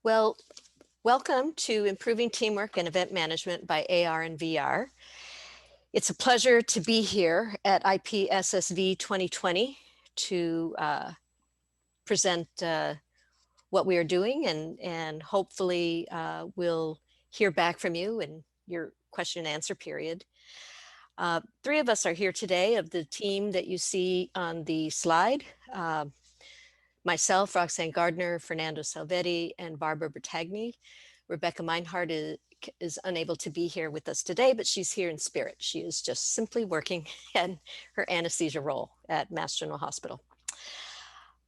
Well, welcome to Improving Teamwork and Event Management by AR and VR. It's a pleasure to be here at IPSSV2020 to present what we are doing, and hopefully we'll hear back from you in your question and answer period. Three of us are here today of the team that you see on the slide. Myself, Roxanne Gardner, Fernando Salvetti, and Barbara Bertagni. Rebecca Meinhardt is unable to be here with us today, but she's here in spirit. She is just simply working in her anesthesia role at Mass General Hospital.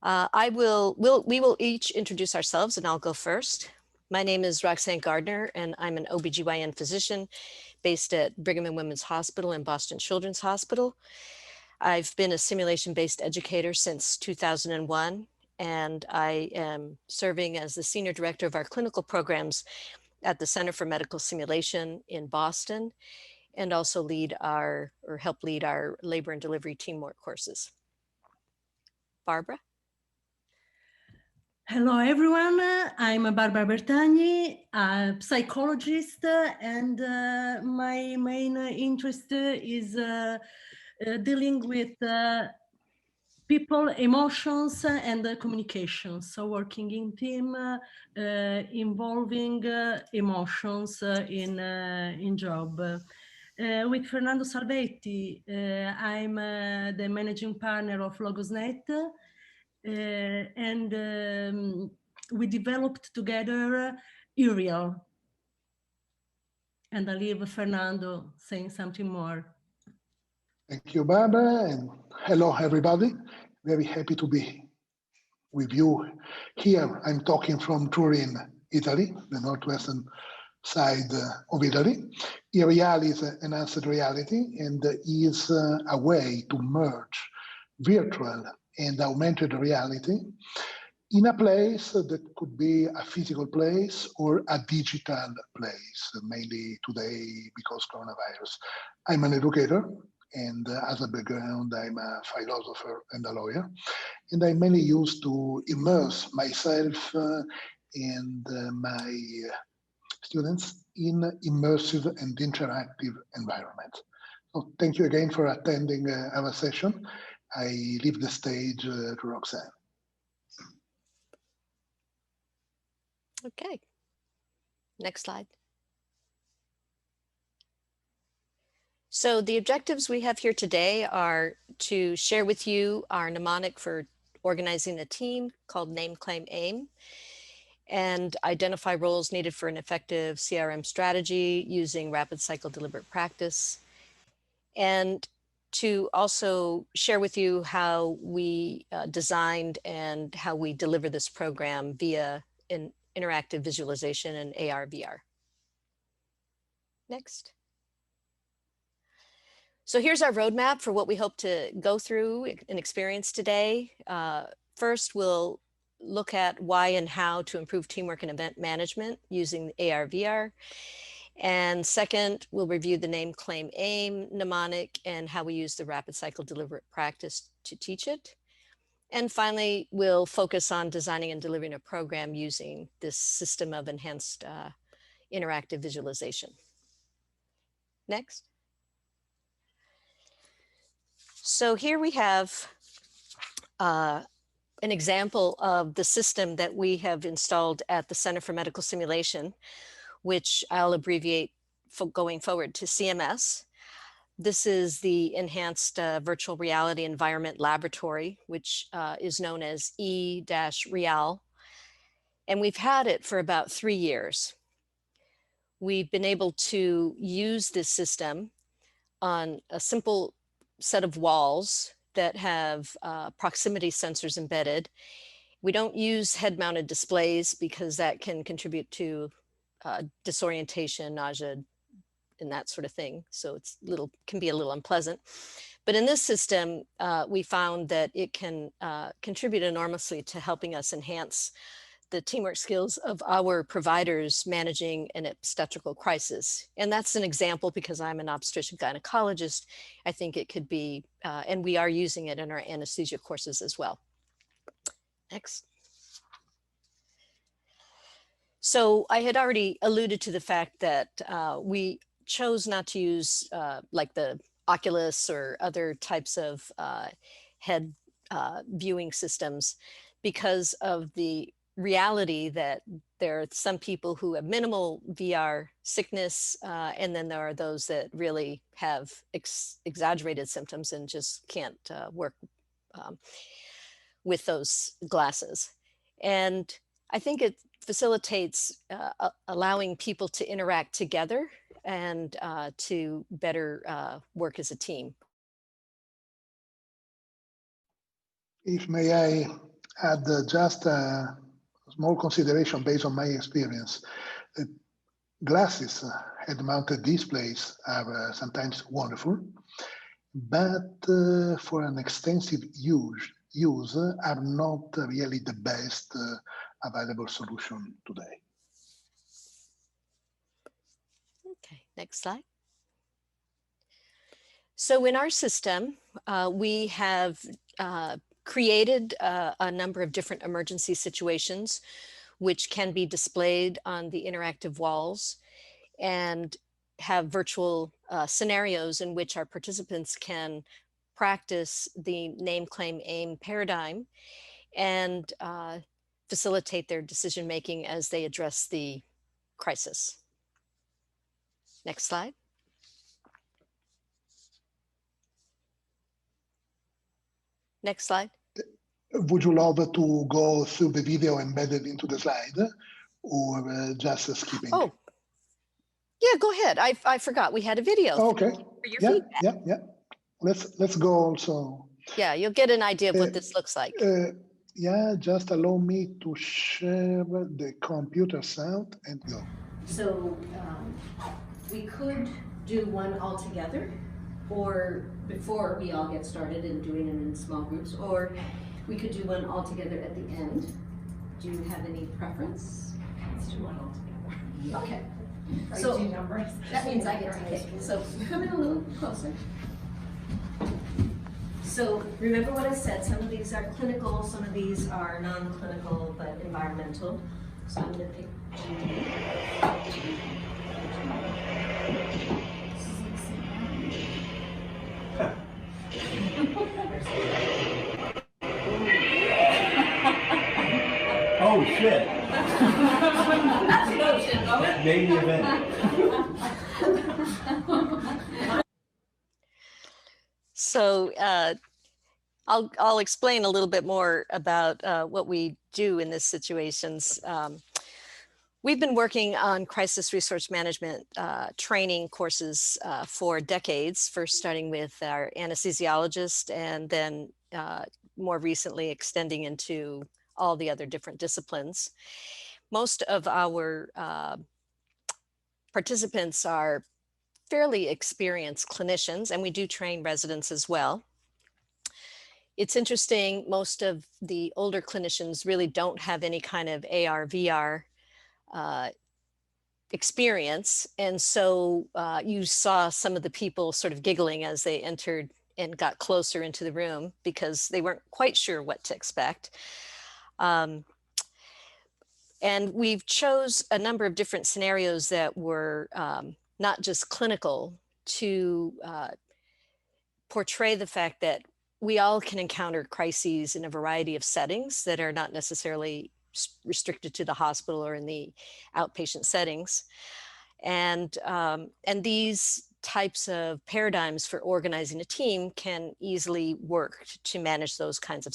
We will each introduce ourselves, and I'll go first. My name is Roxanne Gardner, and I'm an OBGYN physician based at Brigham and Women's Hospital and Boston Children's Hospital. I've been a simulation-based educator since 2001, and I am serving as the Senior Director of our clinical programs at the Center for Medical Simulation in Boston, and also help lead our labor and delivery teamwork courses. Barbara? Hello, everyone. I'm Barbara Bertagni, a psychologist, and my main interest is dealing with people, emotions, and communication. So working in team, involving emotions in job. With Fernando Salvetti, I'm the managing partner of LogosNet. And we developed together Uriel. And I leave Fernando saying something more. Thank you, Barbara, and hello, everybody. Very happy to be with you here. I'm talking from Turin, Italy, the northwestern side of Italy. Uriel is an enhanced reality and is a way to merge virtual and augmented reality in a place that could be a physical place or a digital place, mainly today because coronavirus. I'm an educator, and as a background, I'm a philosopher and a lawyer, and I'm mainly used to immerse myself and my students in immersive and interactive environments. So thank you again for attending our session. I leave the stage to Roxanne. Okay, next slide. So the objectives we have here today are to share with you our mnemonic for organizing a team called Name, Claim, Aim, and identify roles needed for an effective CRM strategy using rapid cycle deliberate practice, and to also share with you how we designed and how we deliver this program via an interactive visualization and AR/VR. Next. So here's our roadmap for what we hope to go through and experience today. First, we'll look at why and how to improve teamwork and event management using AR/VR. And second, we'll review the Name, Claim, Aim mnemonic and how we use the rapid cycle deliberate practice to teach it. And finally, we'll focus on designing and delivering a program using this system of enhanced interactive visualization. Next. So here we have an example of the system that we have installed at the Center for Medical Simulation, which I'll abbreviate going forward to CMS. This is the Enhanced Virtual Reality Environment Laboratory, which is known as E-Real. And we've had it for about 3 years. We've been able to use this system on a simple set of walls that have proximity sensors embedded. We don't use head-mounted displays because that can contribute to disorientation, nausea, and that sort of thing. So it's can be a little unpleasant. But in this system, we found that it can contribute enormously to helping us enhance the teamwork skills of our providers managing an obstetrical crisis. And that's an example because I'm an obstetrician gynecologist. I think it could be, and we are using it in our anesthesia courses as well. Next. So I had already alluded to the fact that we chose not to use like the Oculus or other types of head viewing systems because of the reality that there are some people who have minimal VR sickness, and then there are those that really have exaggerated symptoms and just can't work um, with those glasses. And I think it facilitates allowing people to interact together and to better work as a team. If may I add just a small consideration based on my experience. Glasses, head-mounted displays are sometimes wonderful, but for an extensive use are not really the best available solution today. Okay, next slide. So in our system, we have created a number of different emergency situations which can be displayed on the interactive walls and have virtual scenarios in which our participants can practice the name, claim, aim paradigm and facilitate their decision making as they address the crisis. Next slide. Next slide. Would you love to go through the video embedded into the slide or just skipping? Oh, yeah, go ahead. I forgot we had a video. Okay. For your Yeah, feedback. yeah. Let's go also. Yeah, you'll get an idea of what this looks like. Yeah, just allow me to share the computer sound and go. So we could do one all together, or before we all get started and doing it in small groups, or we could do one all together at the end. Do you have any preference? Let's do one all together. Okay. Right, So two numbers. that means I get to pick. So come in a little closer. So remember what I said, some of these are clinical, some of these are non-clinical, but environmental. So I'm gonna pick Oh shit. Made the event. So I'll explain a little bit more about what we do in these situations. We've been working on crisis resource management training courses for decades, first starting with our anesthesiologist and then more recently extending into all the other different disciplines. Most of our participants are fairly experienced clinicians, and we do train residents as well. It's interesting, most of the older clinicians really don't have any kind of AR, VR experience. And so you saw some of the people sort of giggling as they entered and got closer into the room because they weren't quite sure what to expect. And we've chose a number of different scenarios that were not just clinical to portray the fact that we all can encounter crises in a variety of settings that are not necessarily restricted to the hospital or in the outpatient settings. And these types of paradigms for organizing a team can easily work to manage those kinds of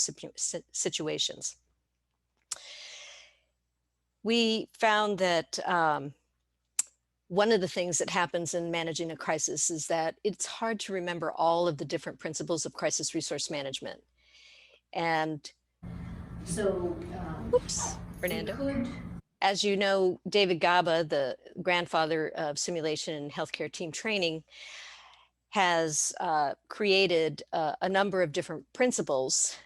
situations. We found that one of the things that happens in managing a crisis is that it's hard to remember all of the different principles of crisis resource management. And so, oops, Fernando. As you know, David Gaba, the grandfather of simulation and healthcare team training, has created a number of different principles,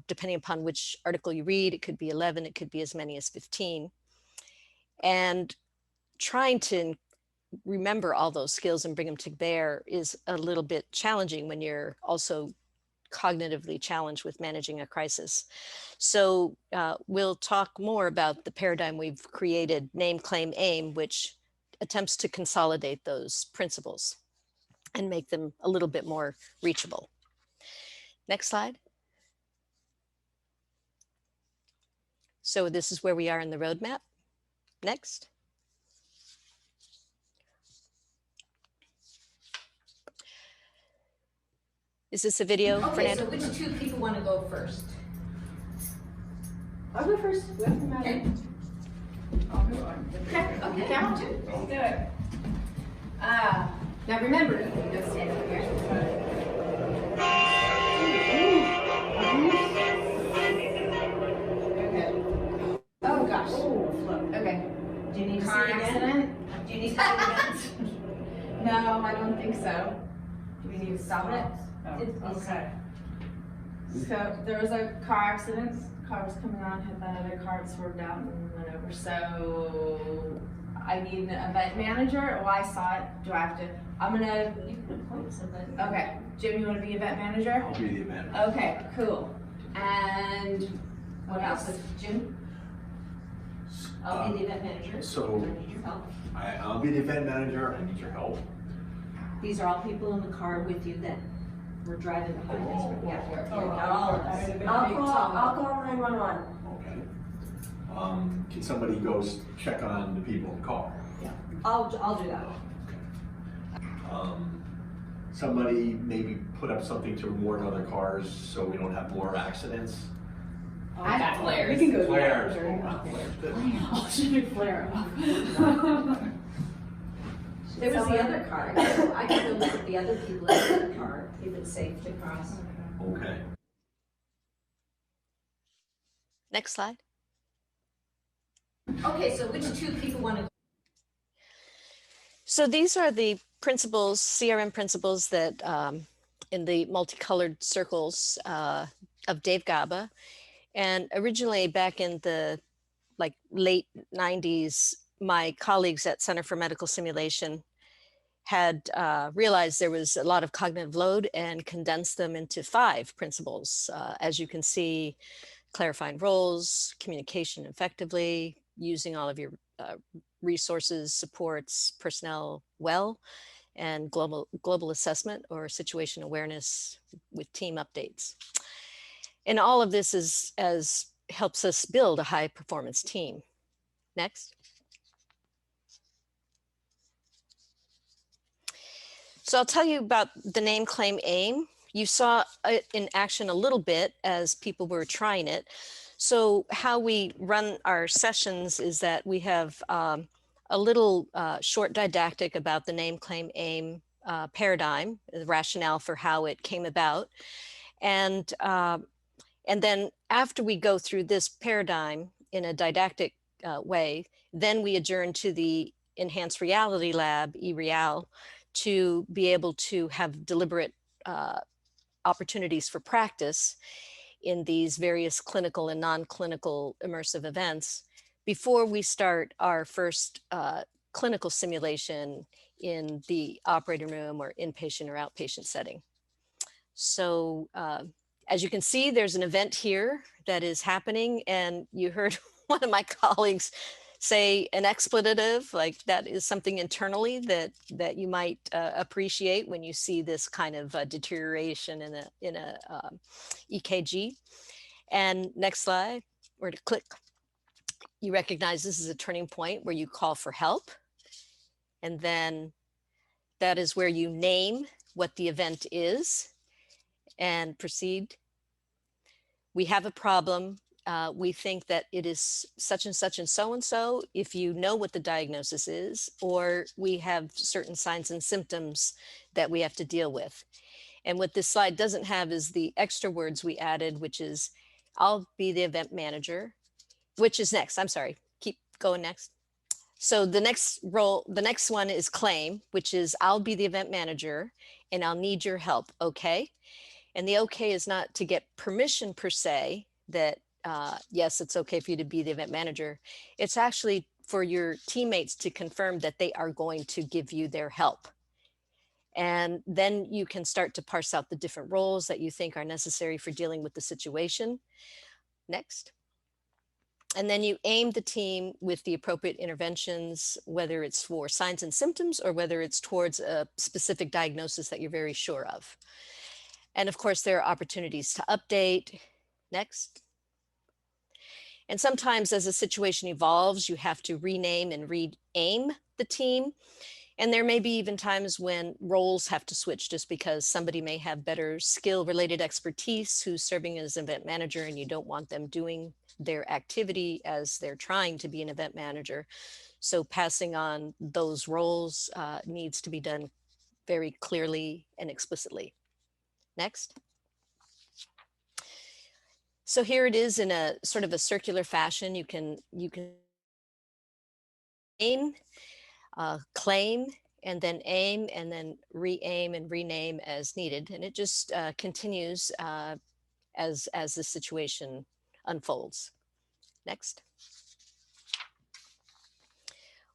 depending upon which article you read. It could be 11, it could be as many as 15. And trying to remember all those skills and bring them to bear is a little bit challenging when you're also cognitively challenged with managing a crisis. So we'll talk more about the paradigm we've created, name, claim, aim, which attempts to consolidate those principles and make them a little bit more reachable. Next slide. So this is where we are in the roadmap. Next. Is this a video, Okay, Fernando? so which two people want to go first? I'll go first. Okay. Okay, count two. Let's do it. Now remember, you can go stand up here. Okay. Oh, gosh. Okay. Do you need to Car see it again? accident? Do you need to see it again? No, I don't think so. Do we need to stop it? It's- Okay. So there was a car accident. Car was coming on, hit that other car, swerved out and went over. So I need an event manager. Oh, I saw it. Do I have to? I'm gonna. You can appoint somebody. Okay, Jim, you want to be event manager? I'll be the event. Okay, cool. And what else? Jim? I'll be the event manager. So- I need your help. I'll be the event manager. I need your help. These are all people in the car with you that were driving behind us. Yeah, Oh, all of us. I'll call 911. Okay. Can somebody go check on the people in the car? I'll do that. Somebody maybe put up something to warn other cars so we don't have more accidents. I got flares. We can go. Flares. Oh, not flares. Good. Oh, should be flare up. There was the other car. I can go look at the other people in the car if it's safe to cross. Okay. Next slide. Okay, so which two people want to? So these are the principles, CRM principles that in the multicolored circles of Dave Gaba. And originally back in the late 90s, my colleagues at Center for Medical Simulation had realized there was a lot of cognitive load and condensed them into 5 principles. As you can see, clarifying roles, communication effectively, using all of your resources, supports, personnel well, and global assessment or situation awareness with team updates. And all of this helps us build a high performance team. Next. So I'll tell you about the name, claim, aim. You saw it in action a little bit as people were trying it. So how we run our sessions is that we have a little short didactic about the name, claim, aim paradigm, the rationale for how it came about. And then after we go through this paradigm in a didactic way, then we adjourn to the Enhanced Reality Lab, eReal, to be able to have deliberate opportunities for practice in these various clinical and non-clinical immersive events before we start our first clinical simulation in the operating room or inpatient or outpatient setting. So as you can see, there's an event here that is happening, and you heard one of my colleagues say an expletive, like that is something internally that you might appreciate when you see this kind of deterioration in a EKG. And next slide, or to click, you recognize this is a turning point where you call for help. And then that is where you name what the event is and proceed. We have a problem. We think that it is such and such and so and so, if you know what the diagnosis is, or we have certain signs and symptoms that we have to deal with. And what this slide doesn't have is the extra words we added, which is, I'll be the event manager, which is next. I'm sorry, keep going next. So the next role, the next one is claim, which is I'll be the event manager and I'll need your help, okay? And the okay is not to get permission per se that yes, it's okay for you to be the event manager. It's actually for your teammates to confirm that they are going to give you their help. And then you can start to parse out the different roles that you think are necessary for dealing with the situation. Next. And then you aim the team with the appropriate interventions, whether it's for signs and symptoms or whether it's towards a specific diagnosis that you're very sure of. And of course, there are opportunities to update. Next. And sometimes as a situation evolves, you have to rename and re-aim the team. And there may be even times when roles have to switch just because somebody may have better skill-related expertise who's serving as an event manager and you don't want them doing their activity as they're trying to be an event manager. So passing on those roles needs to be done very clearly and explicitly. Next. So here it is in a sort of a circular fashion. You can aim, claim, and then aim, and then re-aim and rename as needed. And it just continues as the situation unfolds. Next.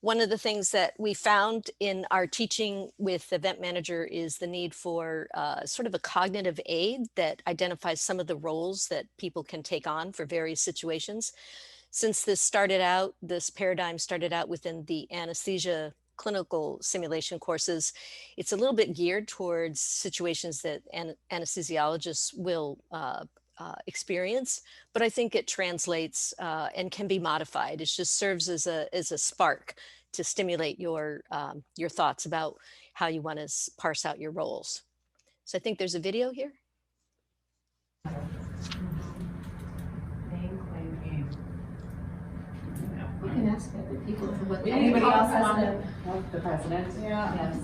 One of the things that we found in our teaching with Event Manager is the need for sort of a cognitive aid that identifies some of the roles that people can take on for various situations. Since this paradigm started out within the anesthesia clinical simulation courses, it's a little bit geared towards situations that anesthesiologists will experience, but I think it translates and can be modified. It just serves as a spark to stimulate your thoughts about how you want to parse out your roles. So I think there's a video here. We can ask other people for what. Anybody else want want the president? Yeah. Yes.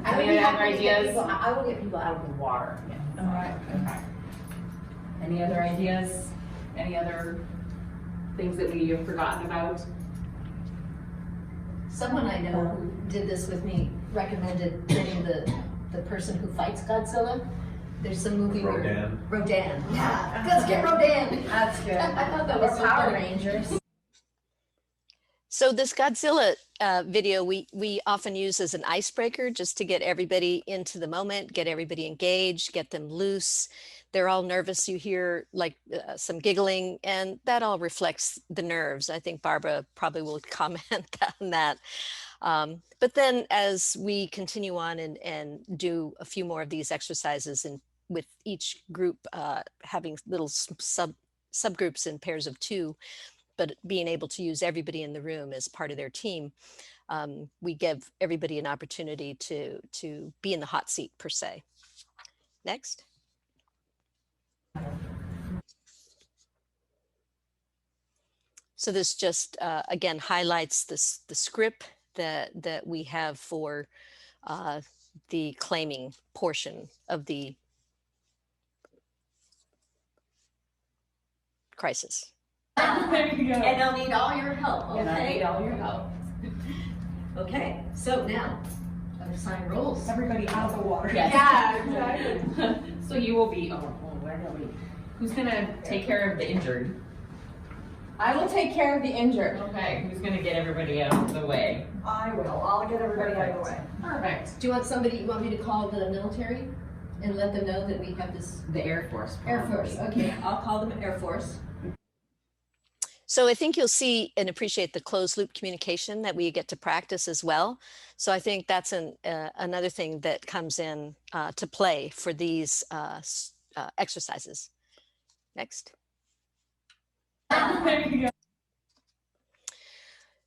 I Any other ideas? I will get people out of the water. All right. Okay. Any other ideas? Any other things that we have forgotten about? Someone I know who did this with me recommended getting the person who fights Godzilla. There's some movie Rodan. Rodan. Yeah, let's get Rodan. That's good. I thought that was Power funny. Rangers. So this Godzilla video we often use as an icebreaker just to get everybody into the moment, get everybody engaged, get them loose. They're all nervous. You hear like some giggling, and that all reflects the nerves. I think Barbara probably will comment on that. But then as we continue on and do a few more of these exercises, and with each group having little subgroups in pairs of 2, but being able to use everybody in the room as part of their team, we give everybody an opportunity to be in the hot seat per se. Next. So this just again highlights the script that we have for the claiming portion of the crisis. There you go. And I'll need all your help, And I need okay? all your help. Okay, so now, assign roles. Everybody out of the water. Yeah, exactly. So you will be, where are we? Who's gonna take care of the injured? I will take care of the injured. Okay, who's gonna get everybody out of the way? I will. I'll get everybody out of the way. Perfect. Do you want me to call the military and let them know that we have this? The Air Force. Air probably. Force, okay, I'll call them Air Force. So I think you'll see and appreciate the closed loop communication that we get to practice as well. So I think that's another thing that comes in to play for these exercises. Next. There you go.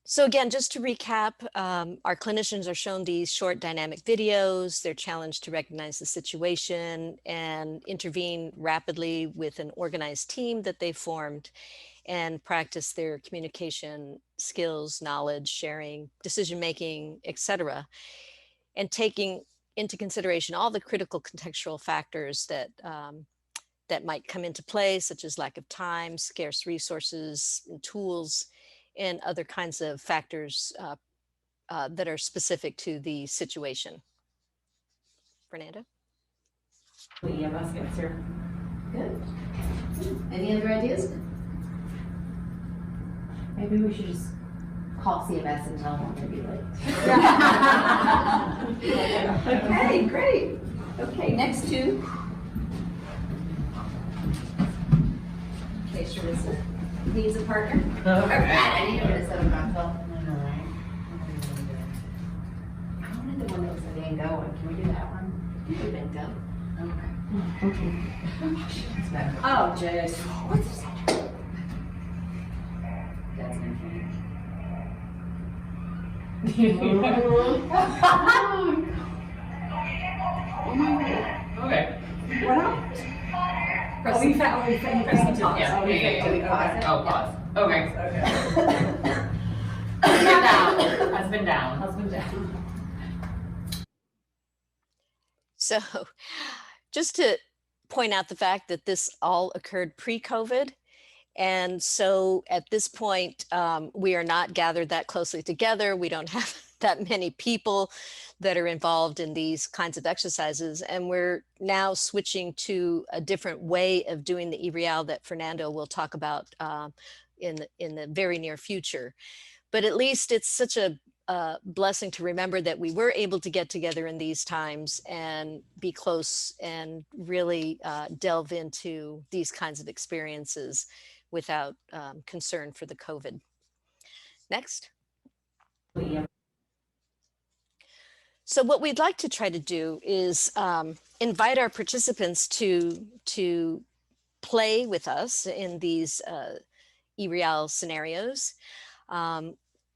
So again, just to recap, our clinicians are shown these short dynamic videos. They're challenged to recognize the situation and intervene rapidly with an organized team that they formed, and practice their communication skills, knowledge sharing, decision-making, etc. And taking into consideration all the critical contextual factors that, that might come into play, such as lack of time, scarce resources, and tools, and other kinds of factors that are specific to the situation. Fernanda? The EMS answer. Good. Any other ideas? Maybe we should just call CMS and tell them to be late. Okay, great. Okay, next two. Okay, sure this is, needs a partner. Okay. I need to set a console. I wanted the one that was the Van Gogh one. Can we do that one? You do Van Gogh. Okay. Oh, jeez. What's this? That's interesting. Okay. What else? Press the pause. Yeah, Oh, we pause it? Oh, pause. Okay. Okay. Husband down. Husband down. So just to point out the fact that this all occurred pre-COVID. And so at this point, we are not gathered that closely together. We don't have that many people that are involved in these kinds of exercises. And we're now switching to a different way of doing the eReal that Fernando will talk about in the very near future. But at least it's such a blessing to remember that we were able to get together in these times and be close and really delve into these kinds of experiences without concern for the COVID. Next. So what we'd like to try to do is invite our participants to play with us in these eReal scenarios.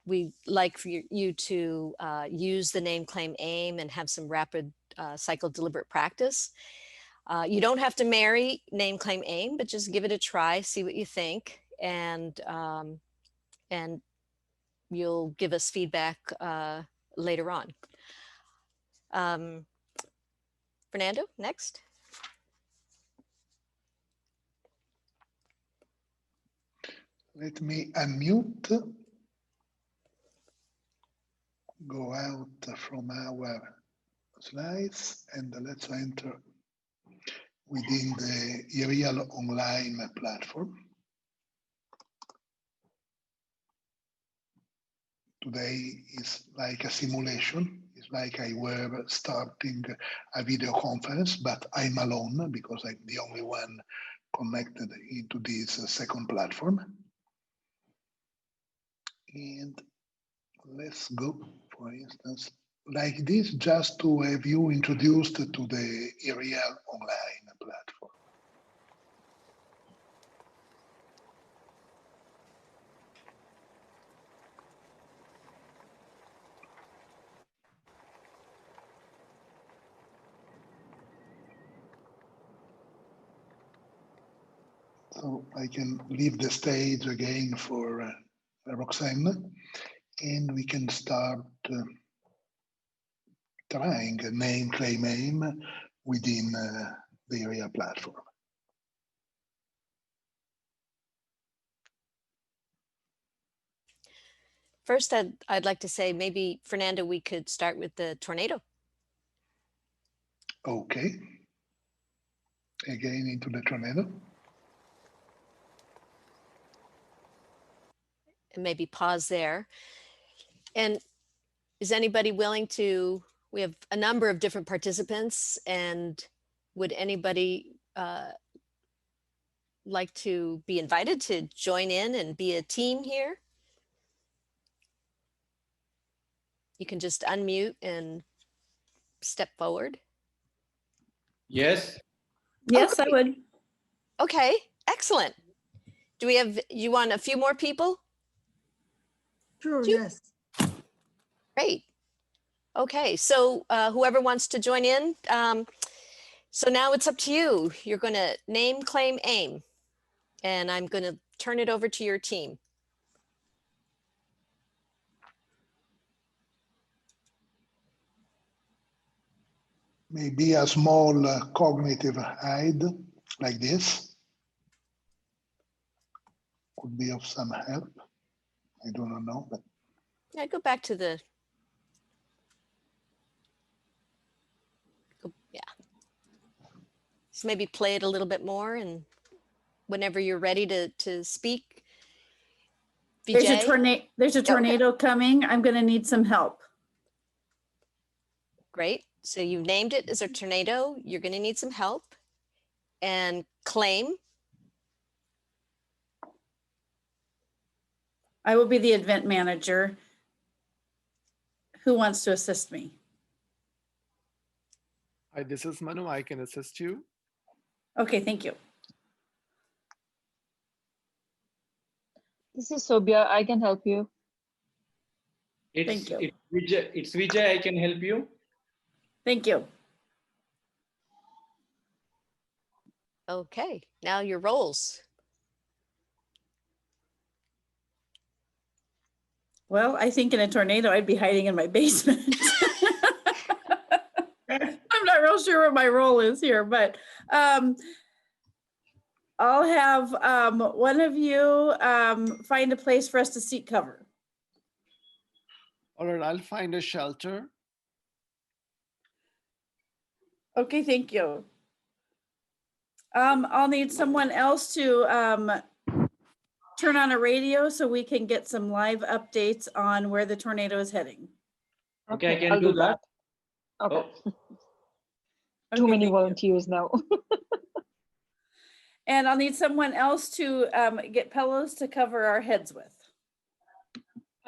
We'd like for you to use the name, claim, aim, and have some rapid cycle deliberate practice. You don't have to marry name, claim, aim, but just give it a try, see what you think, and you'll give us feedback later on. Fernando, next. Let me unmute, go out from our slides, and let's enter within the eReal online platform. Today is like a simulation. It's like I were starting a video conference, but I'm alone because I'm the only one connected into this second platform. And let's go, for instance, like this, just to have you introduced to the eReal online platform. So I can leave the stage again for Roxanne, and we can start trying a name, claim, aim within the eReal platform. First, I'd like to say maybe, Fernando, we could start with the tornado. Okay. Again into the tornado. And maybe pause there. And is anybody willing to, we have a number of different participants, and would anybody like to be invited to join in and be a team here? You can just unmute and step forward. Yes. Yes, Okay. I would. Okay, excellent. Do we have, you want a few more people? Sure, Two. yes. Great. Okay, so whoever wants to join in. So now it's up to you. You're going to name, claim, aim. And I'm going to turn it over to your team. Maybe a small cognitive aid like this could be of some help. I do not know, but Yeah, go back to the, yeah. Just maybe play it a little bit more, and whenever you're ready to speak, Vijay? There's a Okay. tornado coming. I'm gonna need some help. Great. So you named it as a tornado. You're going to need some help. And claim. I will be the event manager. Who wants to assist me? Hi, this is Manu. I can assist you. Okay, thank you. This is Sobia. I can help you. Thank you. It's Vijay. I can help you. Thank you. Okay. Now your roles. Well, I think in a tornado, I'd be hiding in my basement. I'm not real sure what my role is here, but I'll have one of you find a place for us to seek cover. All right, I'll find a shelter. Okay, thank you. I'll need someone else to turn on a radio so we can get some live updates on where the tornado is heading. Okay, I can I'll do that. Okay. Oh, Too Okay, many thank you. volunteers now. And I'll need someone else to get pillows to cover our heads with.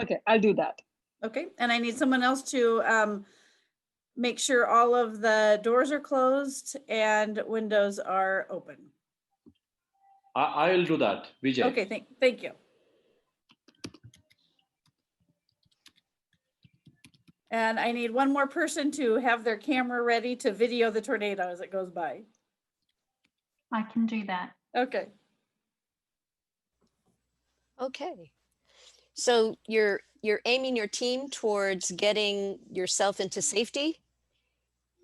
Okay, I'll do that. Okay, and I need someone else to make sure all of the doors are closed and windows are open. I will do that, Vijay. Okay, thank you. And I need one more person to have their camera ready to video the tornado as it goes by. I can do that. Okay. Okay. So you're aiming your team towards getting yourself into safety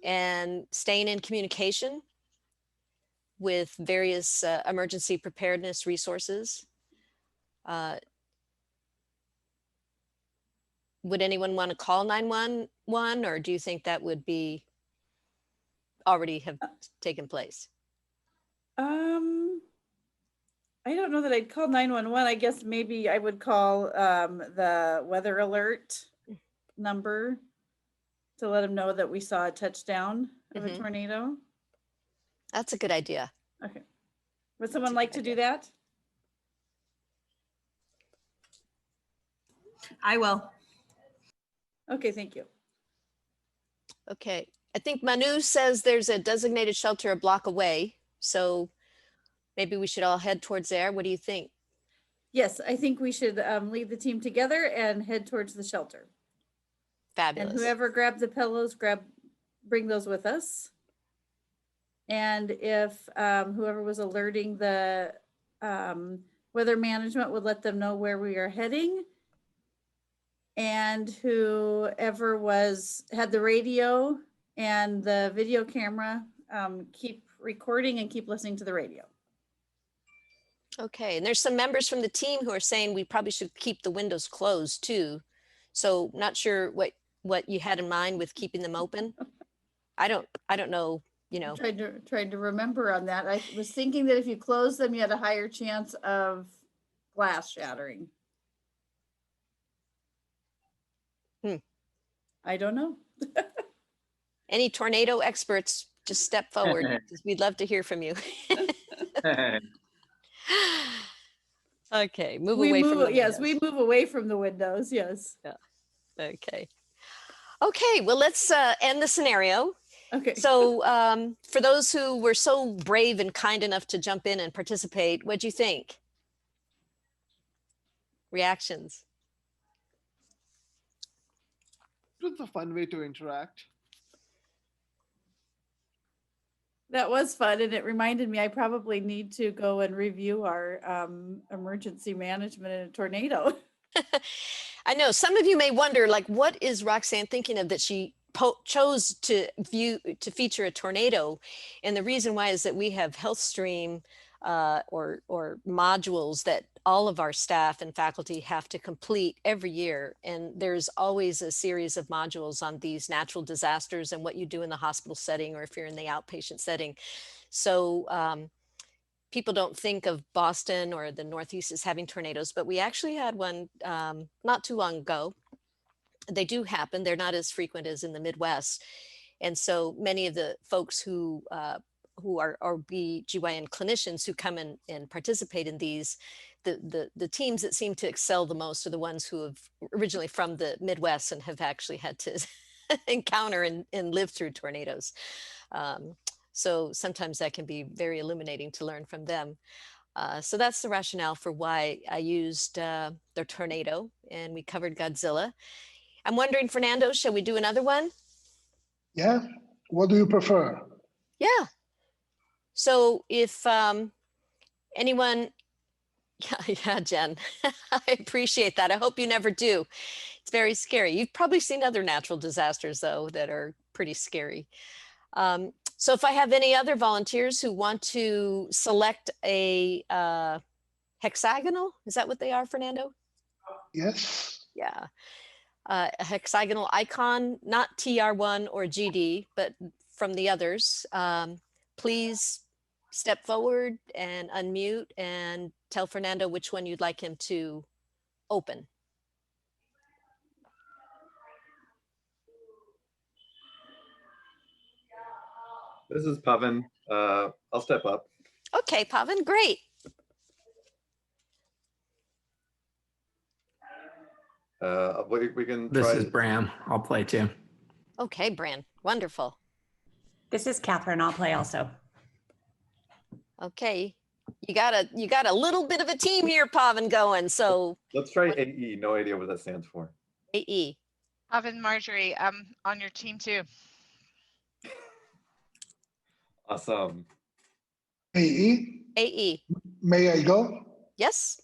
and staying in communication with various emergency preparedness resources. Would anyone want to call 911, or do you think that would be already have taken place? I don't know that I'd call 911. I guess maybe I would call the weather alert number to let them know that we saw a touchdown of a tornado. That's a good idea. Okay. Would someone like to do that? I will. Okay, thank you. Okay. I think Manu says there's a designated shelter a block away. So maybe we should all head towards there. What do you think? Yes, I think we should lead the team together and head towards the shelter. Fabulous. And whoever grabbed the pillows, bring those with us. And if whoever was alerting the weather management would let them know where we are heading. And whoever had the radio and the video camera, keep recording and keep listening to the radio. Okay, and there's some members from the team who are saying we probably should keep the windows closed too. So not sure what you had in mind with keeping them open. I don't know, you know. Tried to remember on that. I was thinking that if you close them, you had a higher chance of glass shattering. I don't know. Any tornado experts, just step forward, because we'd love to hear from you. Okay, move away from the Yes, windows. we move away from the windows, yes. Yeah. Okay. Okay, well, let's end the scenario. Okay. So for those who were so brave and kind enough to jump in and participate, what'd you think? Reactions? It was a fun way to interact. That was fun, and it reminded me I probably need to go and review our emergency management in a tornado. I know some of you may wonder, like, what is Roxanne thinking of that she chose to feature a tornado? And the reason why is that we have HealthStream or modules that all of our staff and faculty have to complete every year. And there's always a series of modules on these natural disasters and what you do in the hospital setting, or if you're in the outpatient setting. So people don't think of Boston or the Northeast as having tornadoes, but we actually had one not too long ago. They do happen. They're not as frequent as in the Midwest. And so many of the folks who are BGYN clinicians who come in and participate in these, the teams that seem to excel the most are the ones who have originally from the Midwest and have actually had to encounter and live through tornadoes. So sometimes that can be very illuminating to learn from them. So that's the rationale for why I used their tornado, and we covered Godzilla. I'm wondering, Fernando, shall we do another one? Yeah. What do you prefer? Yeah. So if anyone, yeah, Jen, I appreciate that. I hope you never do. It's very scary. You've probably seen other natural disasters, though, that are pretty scary. So if I have any other volunteers who want to select a hexagonal, is that what they are, Fernando? Yes. Yeah. A hexagonal icon, not TR1 or GD, but from the others. Please step forward and unmute and tell Fernando which one you'd like him to open. This is Pavan. I'll step up. Okay, Pavan, great. We can This try. is Bram. I'll play too. Okay, Bran, wonderful. This is Catherine. I'll play also. Okay, you got a little bit of a team here, Pavan, going. So Let's try AE. No idea what that stands for. AE. Pavan, Marjorie, I'm on your team too. Awesome. AE. AE. May I go? Yes.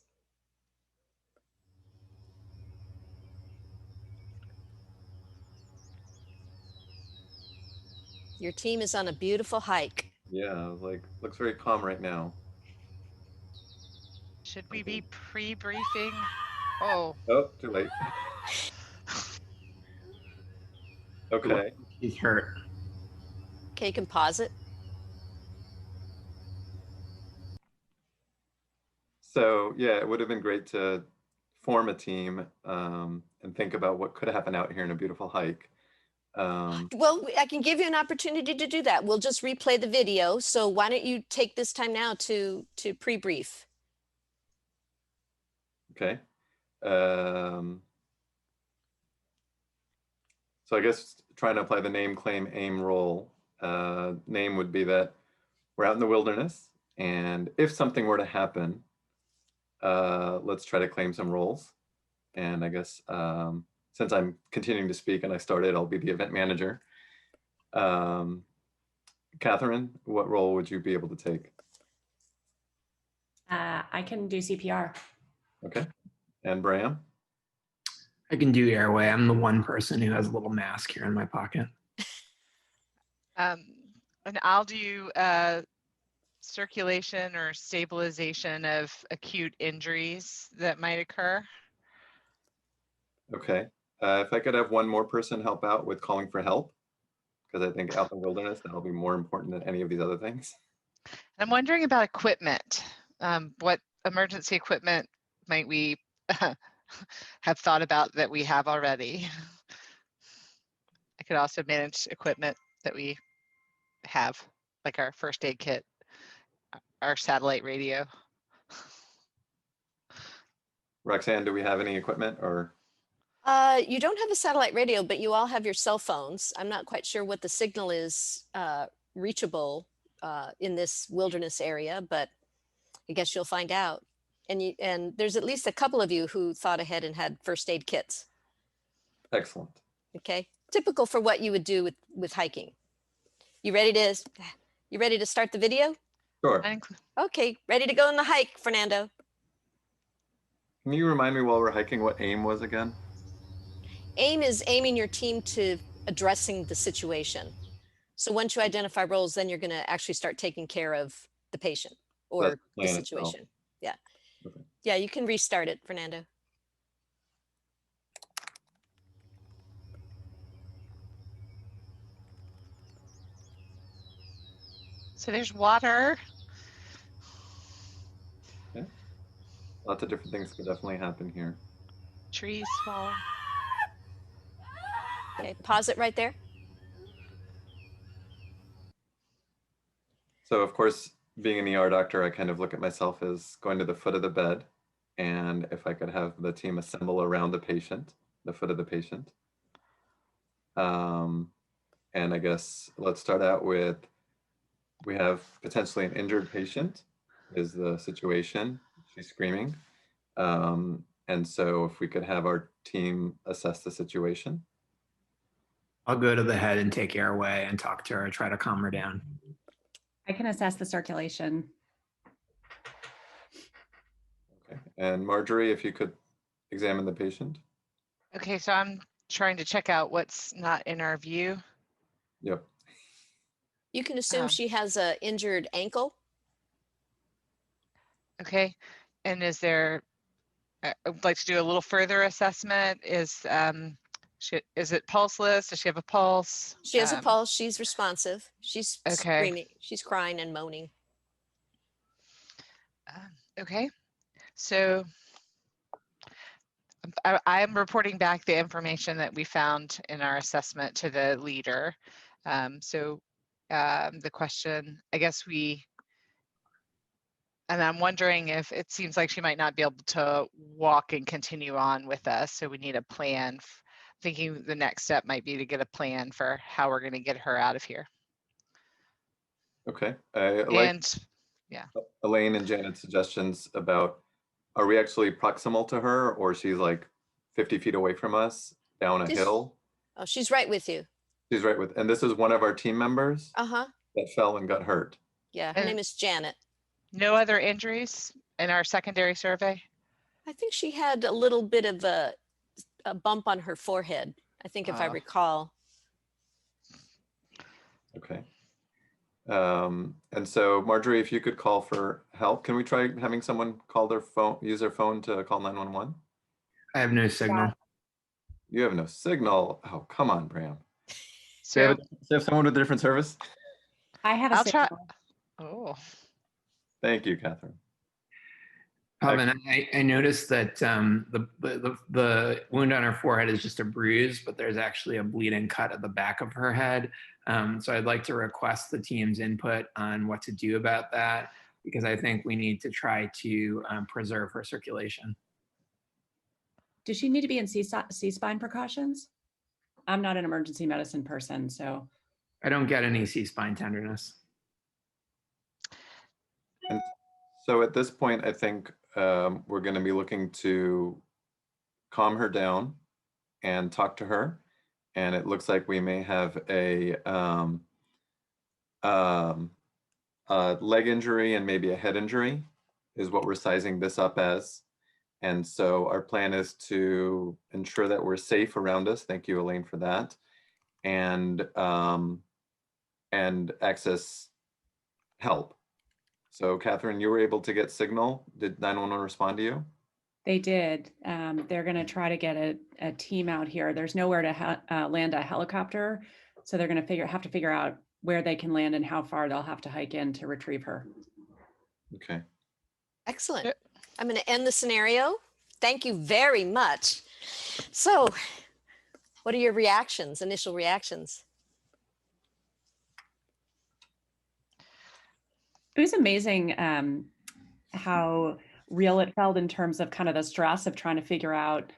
Your team is on a beautiful hike. Yeah, like looks very calm right now. Should we be pre-briefing? Oh. Oh, too late. Okay. He's hurt. Okay, you can pause it. So yeah, it would have been great to form a team and think about what could happen out here in a beautiful hike. Well, I can give you an opportunity to do that. We'll just replay the video. So why don't you take this time now to pre-brief? Okay. So I guess trying to apply the name, claim, aim, role. Name would be that we're out in the wilderness, and if something were to happen, let's try to claim some roles. And I guess since I'm continuing to speak and I started, I'll be the event manager. Catherine, what role would you be able to take? I can do CPR. Okay. And Bram? I can do airway. I'm the one person who has a little mask here in my pocket. And I'll do circulation or stabilization of acute injuries that might occur. Okay. If I could have one more person help out with calling for help, because I think out in the wilderness, that'll be more important than any of these other things. I'm wondering about equipment. What emergency equipment might we have thought about that we have already? I could also manage equipment that we have, like our first aid kit, our satellite radio. Roxanne, do we have any equipment or? You don't have a satellite radio, but you all have your cell phones. I'm not quite sure what the signal is reachable in this wilderness area, but I guess you'll find out. And there's at least a couple of you who thought ahead and had first aid kits. Excellent. Okay, typical for what you would do with hiking. You ready to start the video? Sure. Okay, ready to go on the hike, Fernando. Can you remind me while we're hiking what AIM was again? AIM is aiming your team to addressing the situation. So once you identify roles, then you're going to actually start taking care of the patient or the situation. Yeah. Okay. Yeah, you can restart it, Fernando. So there's water. Lots of different things could definitely happen here. Trees falling. Okay, pause it right there. So of course, being an ER doctor, I kind of look at myself as going to the foot of the bed. And if I could have the team assemble around the patient, the foot of the patient. And I guess let's start out with, we have potentially an injured patient is the situation. She's screaming. And so if we could have our team assess the situation. I'll go to the head and take airway and talk to her, try to calm her down. I can assess the circulation. Okay. And Marjorie, if you could examine the patient. Okay, so I'm trying to check out what's not in our view. Yep. You can assume she has a injured ankle. Okay, and is there, I would like to do a little further assessment. Is it pulseless? Does she have a pulse? She has a pulse. She's responsive. She's Okay. screaming. She's crying and moaning. Okay, so I am reporting back the information that we found in our assessment to the leader. The question, I guess and I'm wondering if it seems like she might not be able to walk and continue on with us. So we need a plan. Thinking the next step might be to get a plan for how we're going to get her out of here. Okay. I like Elaine and Janet's suggestions about, are we actually proximal to her, or she's like 50 feet away from us down a hill? Oh, she's right with you. She's right with, and this is one of our team members that fell and got hurt. Yeah, her name is Janet. No other injuries in our secondary survey? I think she had a little bit of a bump on her forehead, I think, if I recall. Okay. And so Marjorie, if you could call for help, can we try having someone call their phone, use their phone to call 911? I have no signal. Yeah. You have no signal. Oh, come on, Bram. So do you have someone with a different service? I have a I'll signal. try. Oh. Thank you, Catherine. And I noticed that the wound on her forehead is just a bruise, but there's actually a bleeding cut at the back of her head. So I'd like to request the team's input on what to do about that, because I think we need to try to preserve her circulation. Does she need to be in C-spine precautions? I'm not an emergency medicine person, so. I don't get any C-spine tenderness. And so at this point, I think we're going to be looking to calm her down and talk to her. And it looks like we may have a leg injury and maybe a head injury is what we're sizing this up as. And so our plan is to ensure that we're safe around us. Thank you, Elaine, for that. And access help. So Catherine, you were able to get signal. Did 911 respond to you? They did. They're going to try to get a team out here. There's nowhere to land a helicopter. So they're going to have to figure out where they can land and how far they'll have to hike in to retrieve her. Okay. Excellent. I'm going to end the scenario. Thank you very much. So what are your reactions, initial reactions? It was amazing how real it felt in terms of kind of the stress of trying to figure out,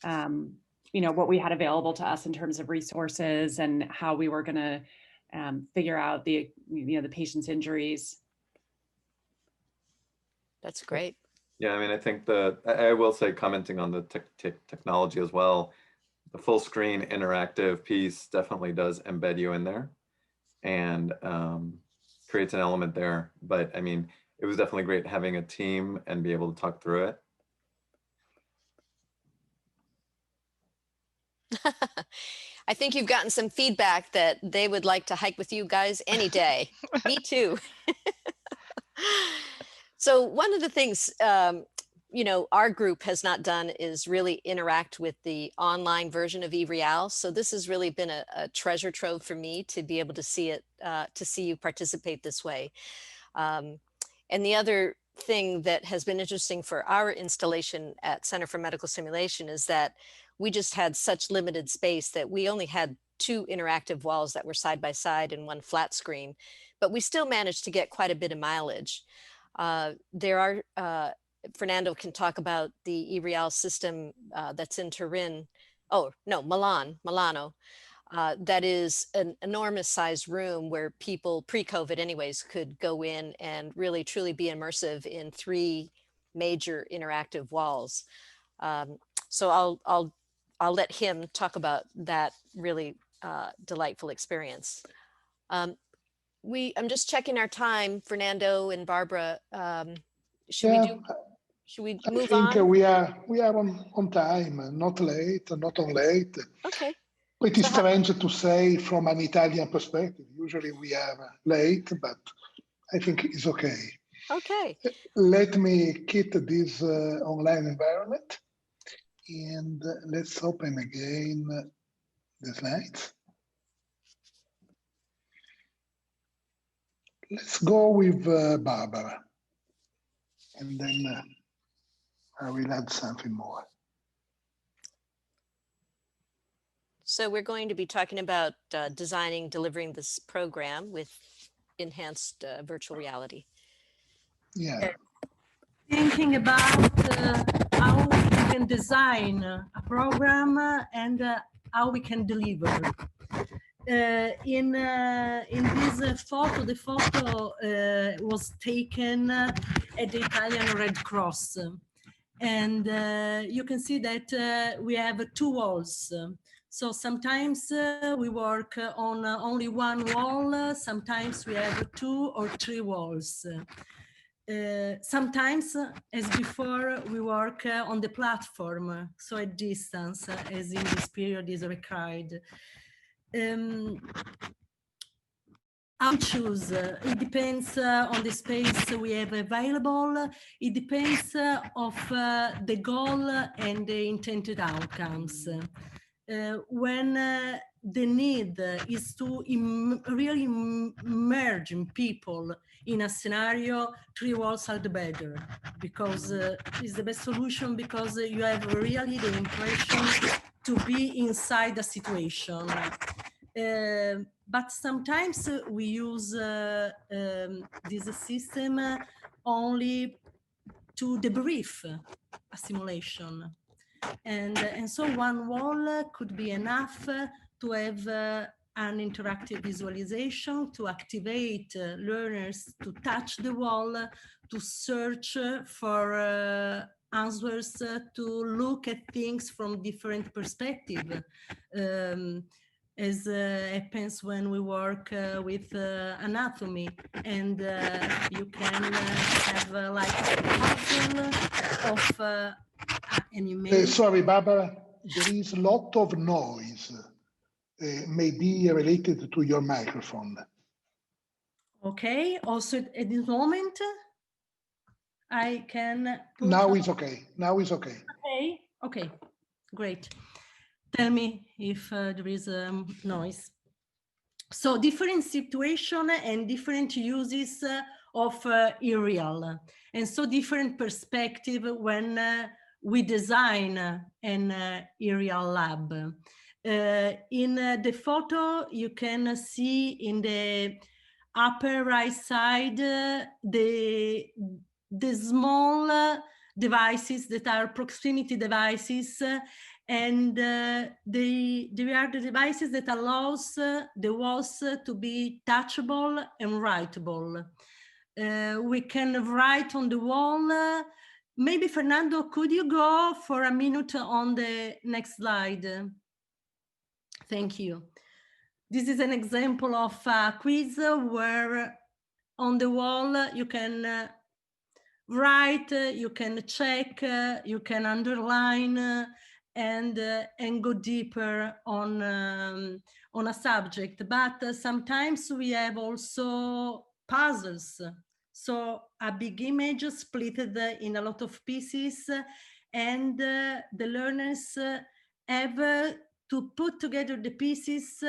what we had available to us in terms of resources and how we were going to figure out the patient's injuries. That's great. Yeah, I mean, I think I will say, commenting on the technology as well, the full screen interactive piece definitely does embed you in there and creates an element there. But I mean, it was definitely great having a team and be able to talk through it. I think you've gotten some feedback that they would like to hike with you guys any day. Me too. So one of the things, our group has not done is really interact with the online version of eReal. So this has really been a treasure trove for me to be able to see it, to see you participate this way. And the other thing that has been interesting for our installation at Center for Medical Simulation is that we just had such limited space that we only had 2 interactive walls that were side by side and 1 flat screen, but we still managed to get quite a bit of mileage. There are, Fernando can talk about the eReal system that's in Turin. Oh, no, Milano. That is an enormous sized room where people pre-COVID anyways could go in and really truly be immersive in 3 major interactive walls. So I'll let him talk about that really delightful experience. I'm just checking our time, Fernando and Barbara. Should we I move think on? we are on time, not late, not on late. Okay. Pretty strange to say from an Italian perspective. Usually we are late, but I think it's okay. Okay. Let me quit this online environment and let's open again the slides. Let's go with Barbara, and then I will add something more. So we're going to be talking about designing, delivering this program with enhanced virtual reality. Yeah. Thinking about how we can design a program and how we can deliver. In this photo, the photo was taken at the Italian Red Cross. And you can see that we have 2 walls. So sometimes we work on only 1 wall, sometimes we have 2 or 3 walls. Sometimes, as before, we work on the platform, so at distance, as in this period is required. I choose. It depends on the space we have available. It depends of the goal and the intended outcomes. When the need is to really merge people in a scenario, 3 walls are the better, because it's the best solution, because you have really the impression to be inside the situation. But sometimes we use this system only to debrief a simulation. And so 1 wall could be enough to have an interactive visualization, to activate learners to touch the wall, to search for answers, to look at things from different perspectives. As happens when we work with anatomy, and you can have like a puzzle of animation. Sorry, Barbara, there is a lot of noise, maybe related to your microphone. Okay, also at this moment, I can put now it's okay. Now it's okay. Okay, okay, great. Tell me if there is noise. So different situation and different uses of eReal, and so different perspective when we design an eReal lab. In the photo, you can see in the upper right side the small devices that are proximity devices, and they are the devices that allows the walls to be touchable and writable. We can write on the wall. Maybe Fernando, could you go for a minute on the next slide? Thank you. This is an example of a quiz where on the wall you can write, you can check, you can underline, and go deeper on a subject. But sometimes we have also puzzles. So a big image split in a lot of pieces, and the learners have to put together the pieces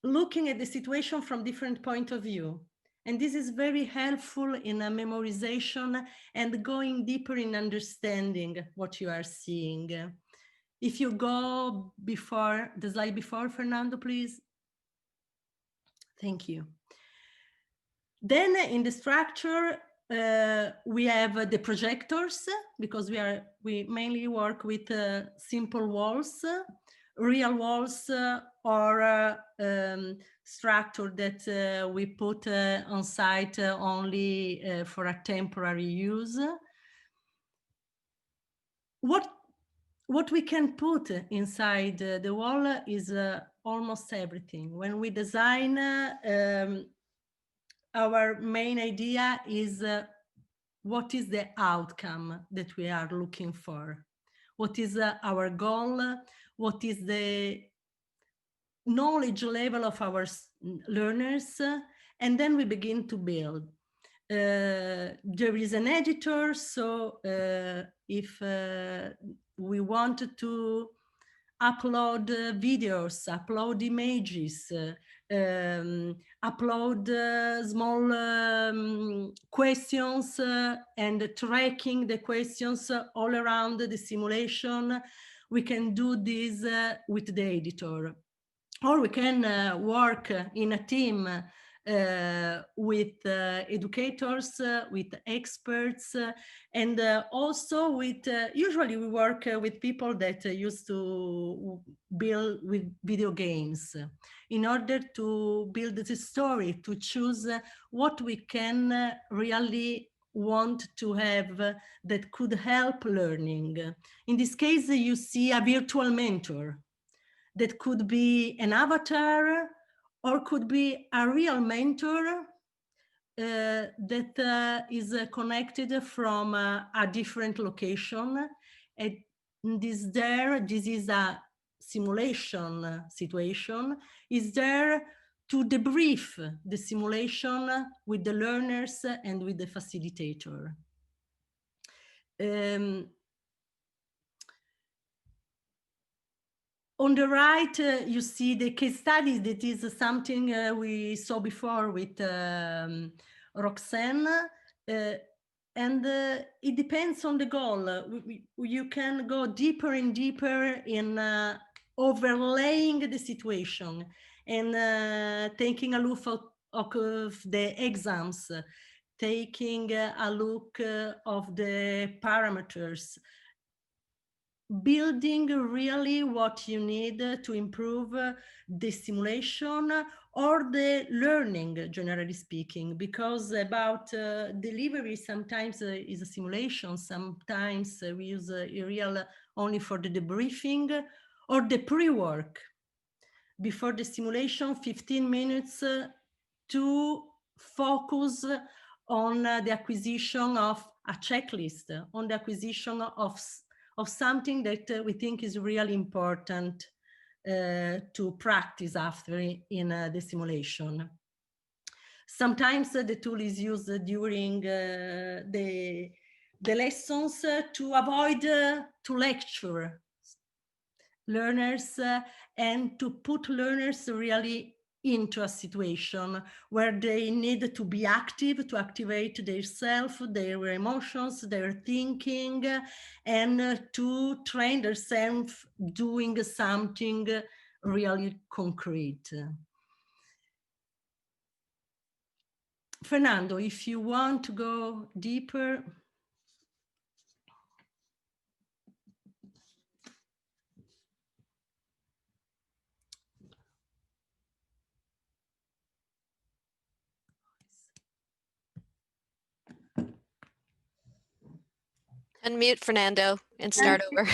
looking at the situation from different point of view. And this is very helpful in a memorization and going deeper in understanding what you are seeing. If you go before the slide before, Fernando, please. Thank you. Then in the structure, we have the projectors, because we mainly work with simple walls, real walls, or structure that we put on site only for a temporary use. What we can put inside the wall is almost everything. When we design, our main idea is what is the outcome that we are looking for? What is our goal? What is the knowledge level of our learners? And then we begin to build. There is an editor, so if we want to upload videos, upload images, upload small questions and tracking the questions all around the simulation, we can do this with the editor. Or we can work in a team with educators, with experts, and also with, usually we work with people that used to build with video games in order to build the story, to choose what we can really want to have that could help learning. In this case, you see a virtual mentor that could be an avatar or could be a real mentor that is connected from a different location. And this is a simulation situation, is there to debrief the simulation with the learners and with the facilitator. On the right, you see the case studies. That is something we saw before with Roxanne. And it depends on the goal. You can go deeper and deeper in overlaying the situation and taking a look of the exams, taking a look of the parameters, building really what you need to improve the simulation or the learning, generally speaking, because about delivery sometimes is a simulation, sometimes we use real only for the debriefing or the pre-work. Before the simulation, 15 minutes to focus on the acquisition of a checklist, on the acquisition of something that we think is really important to practice after in the simulation. Sometimes the tool is used during the lessons to avoid to lecture learners and to put learners really into a situation where they need to be active, to activate their self, their emotions, their thinking, and to train themselves doing something really concrete. Fernando, if you want to go deeper. Unmute Fernando and start over.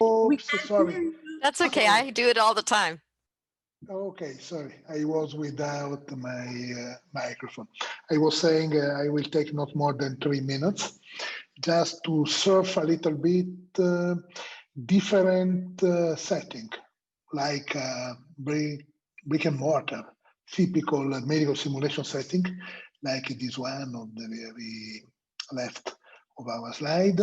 Oops, sorry. That's okay. I do it all the time. Okay, sorry. I was without my microphone. I was saying I will take not more than 3 minutes just to surf a little bit different setting, like brick and mortar, typical medical simulation setting, like this one on the very left of our slide.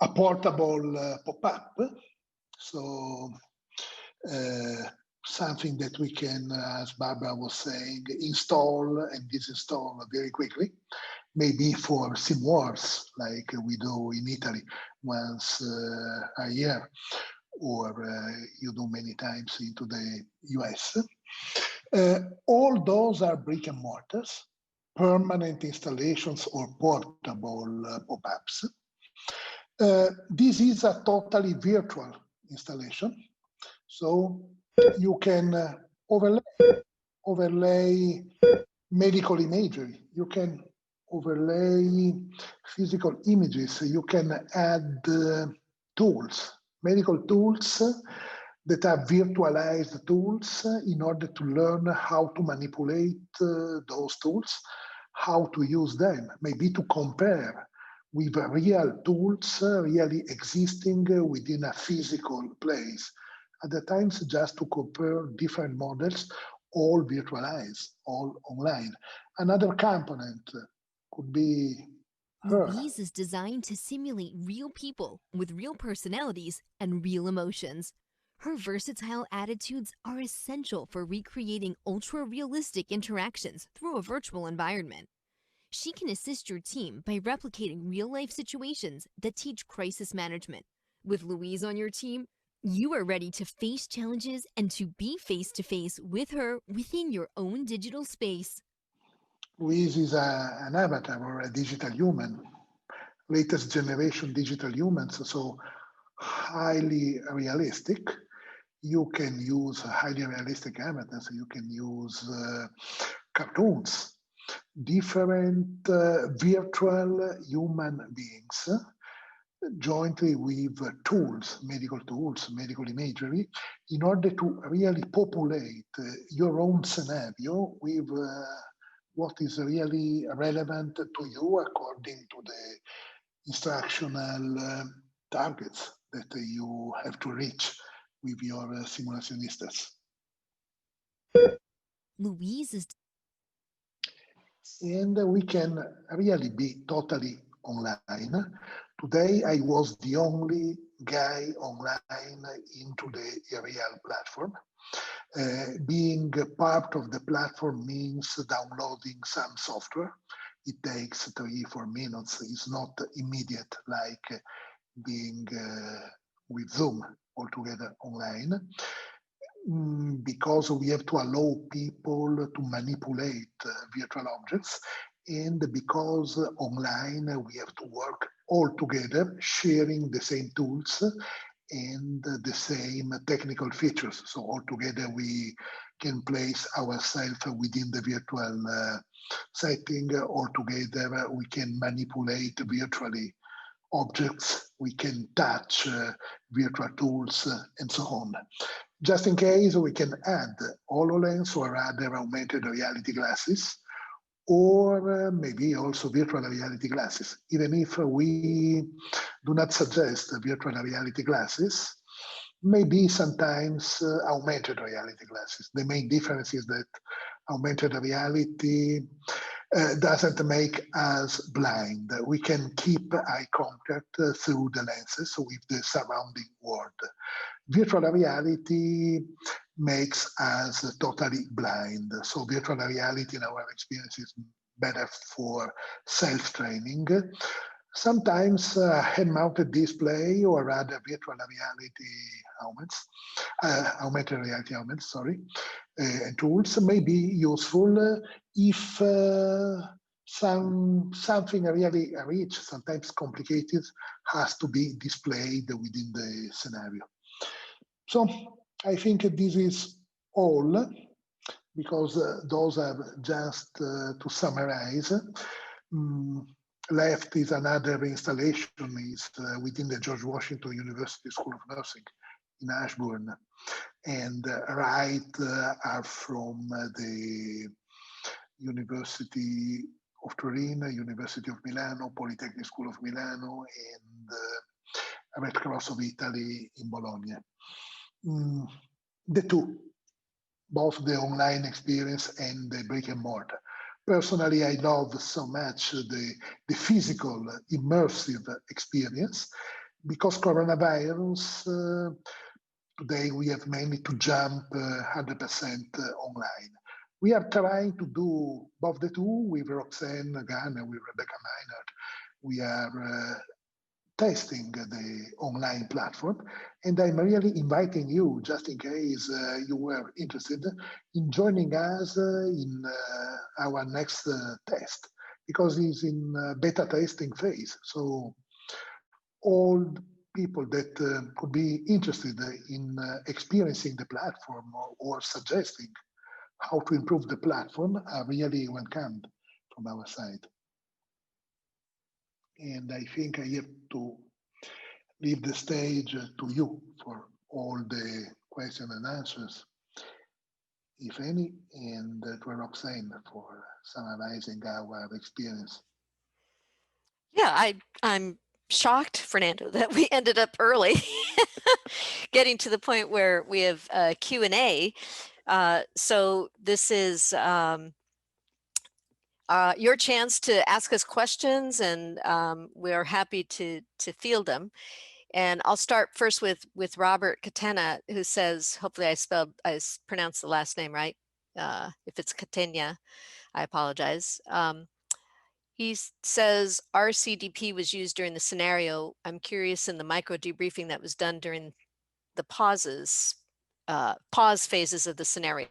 A portable pop-up. So something that we can, as Barbara was saying, install and disinstall very quickly, maybe for sim wars like we do in Italy once a year, or you do many times into the US. All those are brick and mortars, permanent installations or portable pop-ups. This is a totally virtual installation, so you can overlay medical imagery, you can overlay physical images, you can add tools, medical tools that are virtualized tools in order to learn how to manipulate those tools, how to use them, maybe to compare with real tools really existing within a physical place. At the times, just to compare different models, all virtualized, all online. Another component could be Louise is designed to simulate real people with real personalities and real emotions. Her versatile attitudes are essential for recreating ultra-realistic interactions through a virtual environment. She can assist your team by replicating real-life situations that teach crisis management. With Louise on your team, you are ready to face challenges and to be face-to-face with her within your own digital space. Louise is an avatar or a digital human, latest generation digital humans, so highly realistic. You can use highly realistic avatars, you can use cartoons, different virtual human beings jointly with tools, medical imagery, in order to really populate your own scenario with what is really relevant to you according to the instructional targets that you have to reach with your simulationistas. Louise is... And we can really be totally online. Today, I was the only guy online into the real platform. Being part of the platform means downloading some software. It takes 3-4 minutes. It's not immediate like being with Zoom altogether online, because we have to allow people to manipulate virtual objects, and because online we have to work all together, sharing the same tools and the same technical features. So all together we can place ourselves within the virtual setting. All together we can manipulate virtually objects, we can touch virtual tools, and so on. Just in case, we can add HoloLens or other augmented reality glasses, or maybe also virtual reality glasses. Even if we do not suggest virtual reality glasses, maybe sometimes augmented reality glasses. The main difference is that augmented reality doesn't make us blind. We can keep eye contact through the lenses with the surrounding world. Virtual reality makes us totally blind. So virtual reality in our experience is better for self-training. Sometimes head-mounted display or other virtual reality helmets, augmented reality helmets, and tools may be useful if something really rich, sometimes complicated, has to be displayed within the scenario. So I think this is all, because those are just to summarize. Left is another installation, is within the George Washington University School of Nursing in Ashburn. And right are from the University of Turin, University of Milano, Polytechnic School of Milano, and Red Cross of Italy in Bologna. The two, both the online experience and the brick and mortar. Personally, I love so much the physical, immersive experience, because coronavirus today we have mainly to jump 100% online. We are trying to do both the two with Roxanne Gunn and with Rebecca Minard. We are testing the online platform, and I'm really inviting you, just in case you were interested, in joining us in our next test, because it's in beta testing phase. So all people that could be interested in experiencing the platform or suggesting how to improve the platform are really welcomed from our side. And I think I have to leave the stage to you for all the questions and answers, if any, and to Roxanne for summarizing our experience. Yeah, I'm shocked, Fernando, that we ended up early, getting to the point where we have Q&A. So this is your chance to ask us questions, and we are happy to field them. And I'll start first with Robert Catena, who says, hopefully I pronounced the last name right. If it's Catena, I apologize. He says RCDP was used during the scenario. I'm curious, in the micro debriefing that was done during the pause phases of the scenario,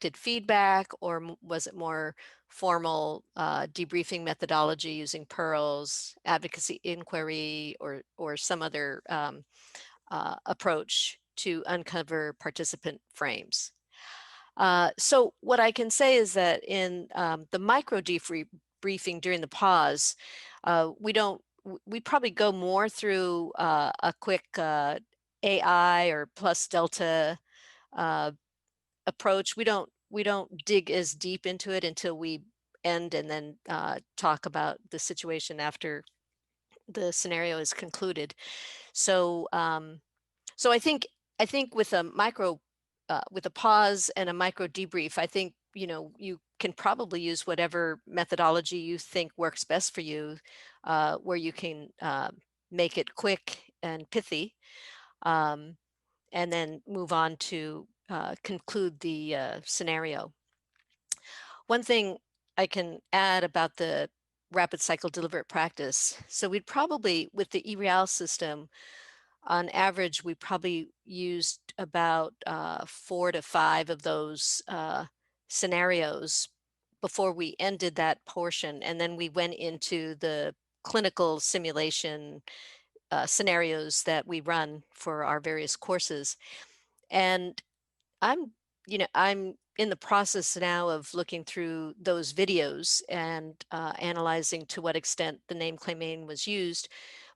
did feedback, or was it more formal debriefing methodology using pearls, advocacy inquiry, or some other approach to uncover participant frames? So what I can say is that in the micro debriefing during the pause, we probably go more through a quick AI or plus delta approach. We don't dig as deep into it until we end and then talk about the situation after the scenario is concluded. So so I think with a micro with a pause and a micro debrief, I think you can probably use whatever methodology you think works best for you, where you can make it quick and pithy, and then move on to conclude the scenario. One thing I can add about the rapid cycle deliberate practice. So we'd probably, with the eReal system, on average, we probably used about 4 to 5 of those scenarios before we ended that portion. And then we went into the clinical simulation scenarios that we run for our various courses. And I'm in the process now of looking through those videos and analyzing to what extent the name claim aim was used.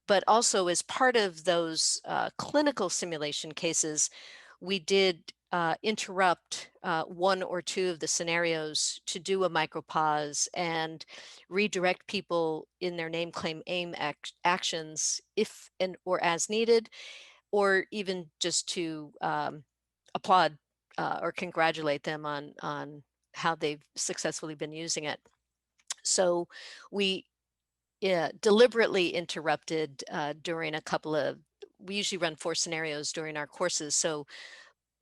But also, as part of those clinical simulation cases, we did interrupt 1 or 2 of the scenarios to do a micropause and redirect people in their name claim aim actions if or as needed, or even just to applaud or congratulate them on how they've successfully been using it. So we deliberately interrupted during a couple of, we usually run 4 scenarios during our courses, so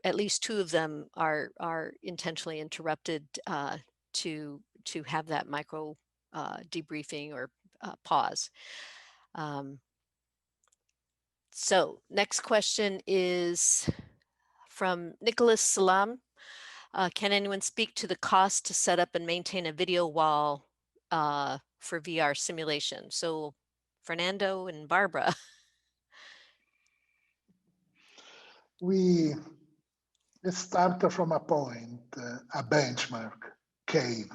at least 2 of them are intentionally interrupted to have that micro debriefing or pause. So next question is from Nicholas Salam. Can anyone speak to the cost to set up and maintain a video wall for VR simulation? So Fernando and Barbara. Let's start from a point, a benchmark, cave.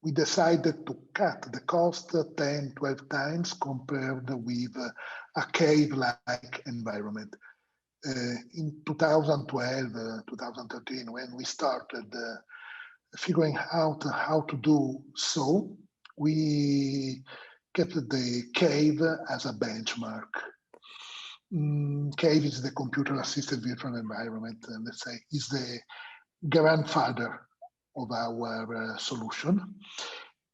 We decided to cut the cost 10, 12 times compared with a cave-like environment. In 2012, 2013, when we started figuring out how to do so, we kept the cave as a benchmark. Cave is the computer-assisted virtual environment, and let's say is the grandfather of our solution.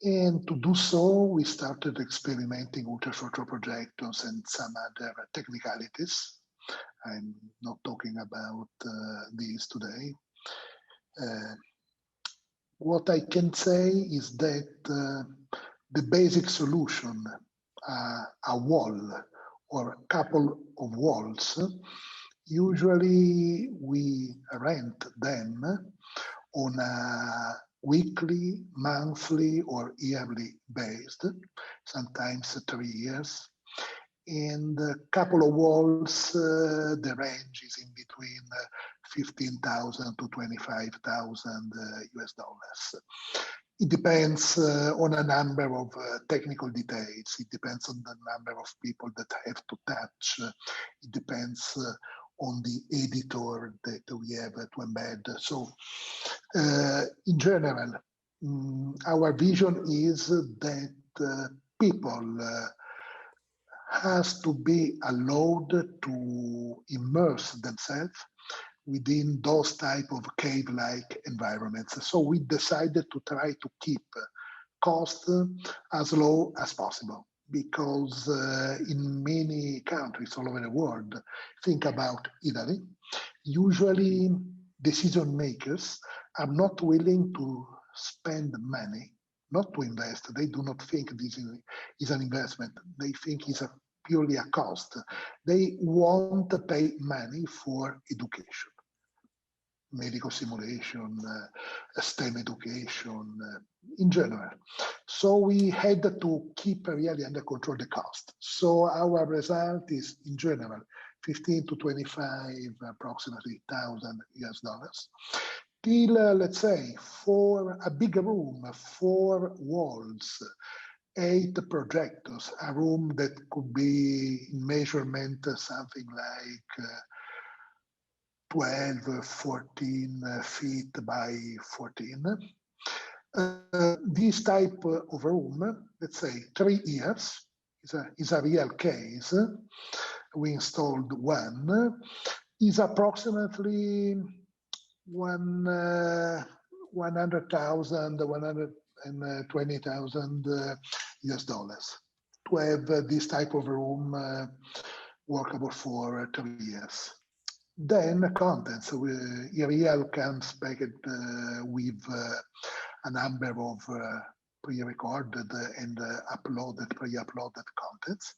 And to do so, we started experimenting ultra short projectors and some other technicalities. I'm not talking about these today. What I can say is that the basic solution, a wall or a couple of walls, usually we rent them on a weekly, monthly, or yearly based, sometimes 3 years. And a couple of walls, the range is in between 15,000 to 25,000 US dollars. It depends on a number of technical details. It depends on the number of people that have to touch. It depends on the editor that we have to embed. So in general, our vision is that people has to be allowed to immerse themselves within those type of cave-like environments. So we decided to try to keep cost as low as possible, because in many countries all over the world, think about Italy, usually decision makers are not willing to spend money, not to invest. They do not think this is an investment. They think it's purely a cost. They want to pay money for education, medical simulation, STEM education, in general. So we had to keep really under control the cost. So our result is, in general, 15 to 25, approximately $1,000 till, let's say, for a big room, 4 walls, 8 projectors, a room that could be in measurement something like 12, 14 feet by 14. This type of room, let's say 3 years, is a real case. We installed one, is approximately 100,000, 120,000 US dollars to have this type of room workable for 3 years. Then contents, real comes packaged with a number of pre-recorded and pre-uploaded contents.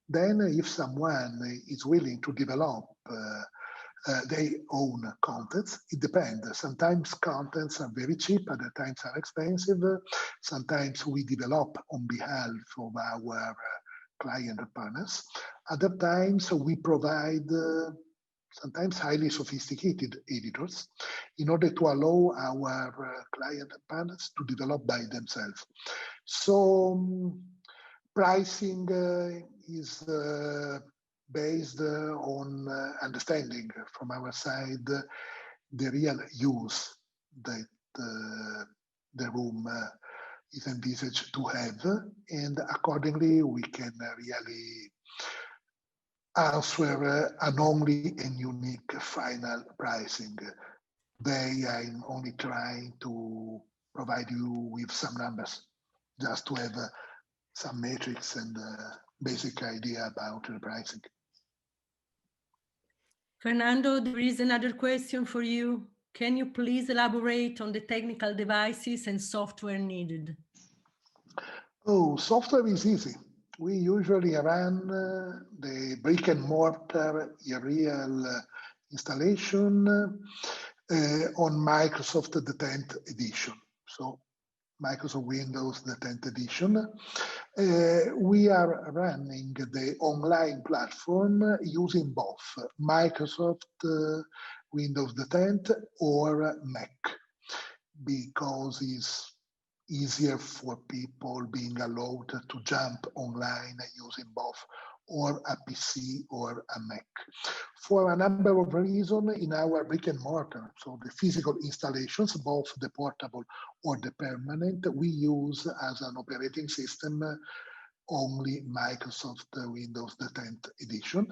Then if someone is willing to develop their own contents, it depends. Sometimes contents are very cheap, other times are expensive. Sometimes we develop on behalf of our client partners. Other times we provide sometimes highly sophisticated editors in order to allow our client partners to develop by themselves. So pricing is based on understanding from our side the real use that the room is envisaged to have, and accordingly we can really answer an only and unique final pricing. Today I'm only trying to provide you with some numbers just to have some metrics and basic idea about the pricing. Fernando, there is another question for you. Can you please elaborate on the technical devices and software needed? Oh, software is easy. We usually run the brick and mortar real installation on Microsoft the 10th edition. So Microsoft Windows the 10th edition. We are running the online platform using both Microsoft Windows the 10th or Mac, because it's easier for people being allowed to jump online using both or a PC or a Mac. For a number of reasons in our brick and mortar, so the physical installations, both the portable or the permanent, we use as an operating system only Microsoft Windows the 10th edition.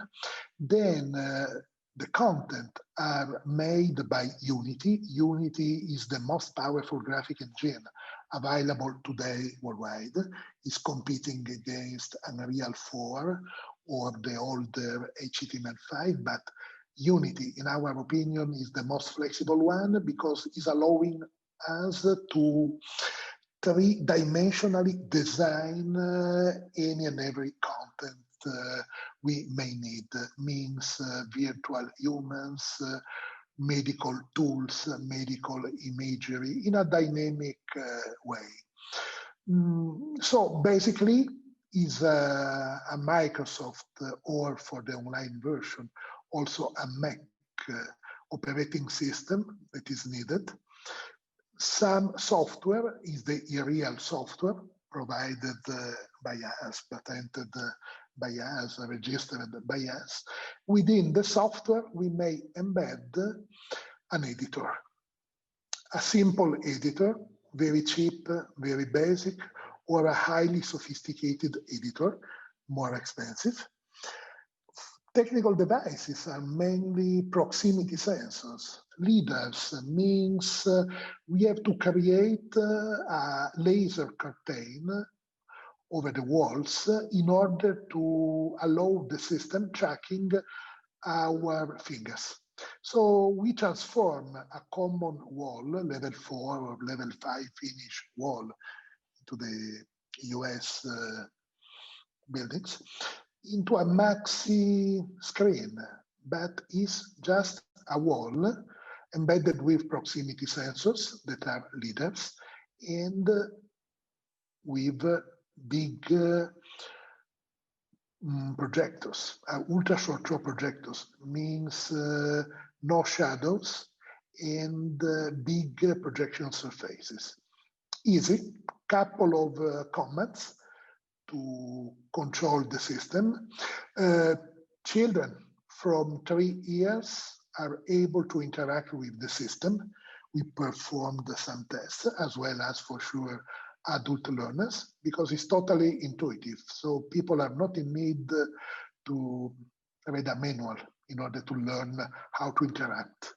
Then the content are made by Unity. Unity is the most powerful graphic engine available today worldwide. It's competing against Unreal 4 or the older HTML5, but Unity, in our opinion, is the most flexible one because it's allowing us to three-dimensionally design any and every content we may need, means virtual humans, medical tools, medical imagery in a dynamic way. So basically, is a Microsoft or for the online version, also a Mac operating system that is needed. Some software is the real software provided by us, patented by us, registered by us. Within the software, we may embed an editor, a simple editor, very cheap, very basic, or a highly sophisticated editor, more expensive. Technical devices are mainly proximity sensors. LiDARs means we have to create a laser curtain over the walls in order to allow the system tracking our fingers. So we transform a common wall, level 4 or level 5 finish wall, to the US buildings, into a maxi screen, but is just a wall embedded with proximity sensors that are LiDARs and with big projectors, ultra short throw projectors, means no shadows and big projection surfaces. Easy, couple of commands to control the system. Children from 3 years are able to interact with the system. We performed some tests as well as for sure adult learners because it's totally intuitive. So people are not in need to read a manual in order to learn how to interact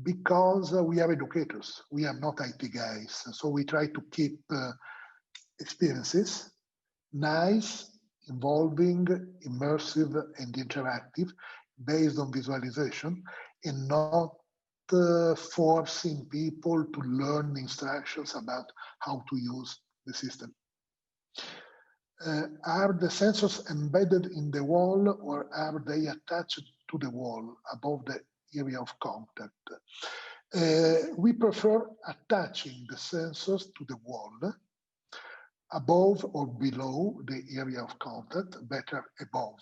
because we are educators. We are not IT guys. So we try to keep experiences nice, involving, immersive, and interactive based on visualization and not forcing people to learn instructions about how to use the system. Are the sensors embedded in the wall or are they attached to the wall above the area of contact? We prefer attaching the sensors to the wall above or below the area of contact, better above.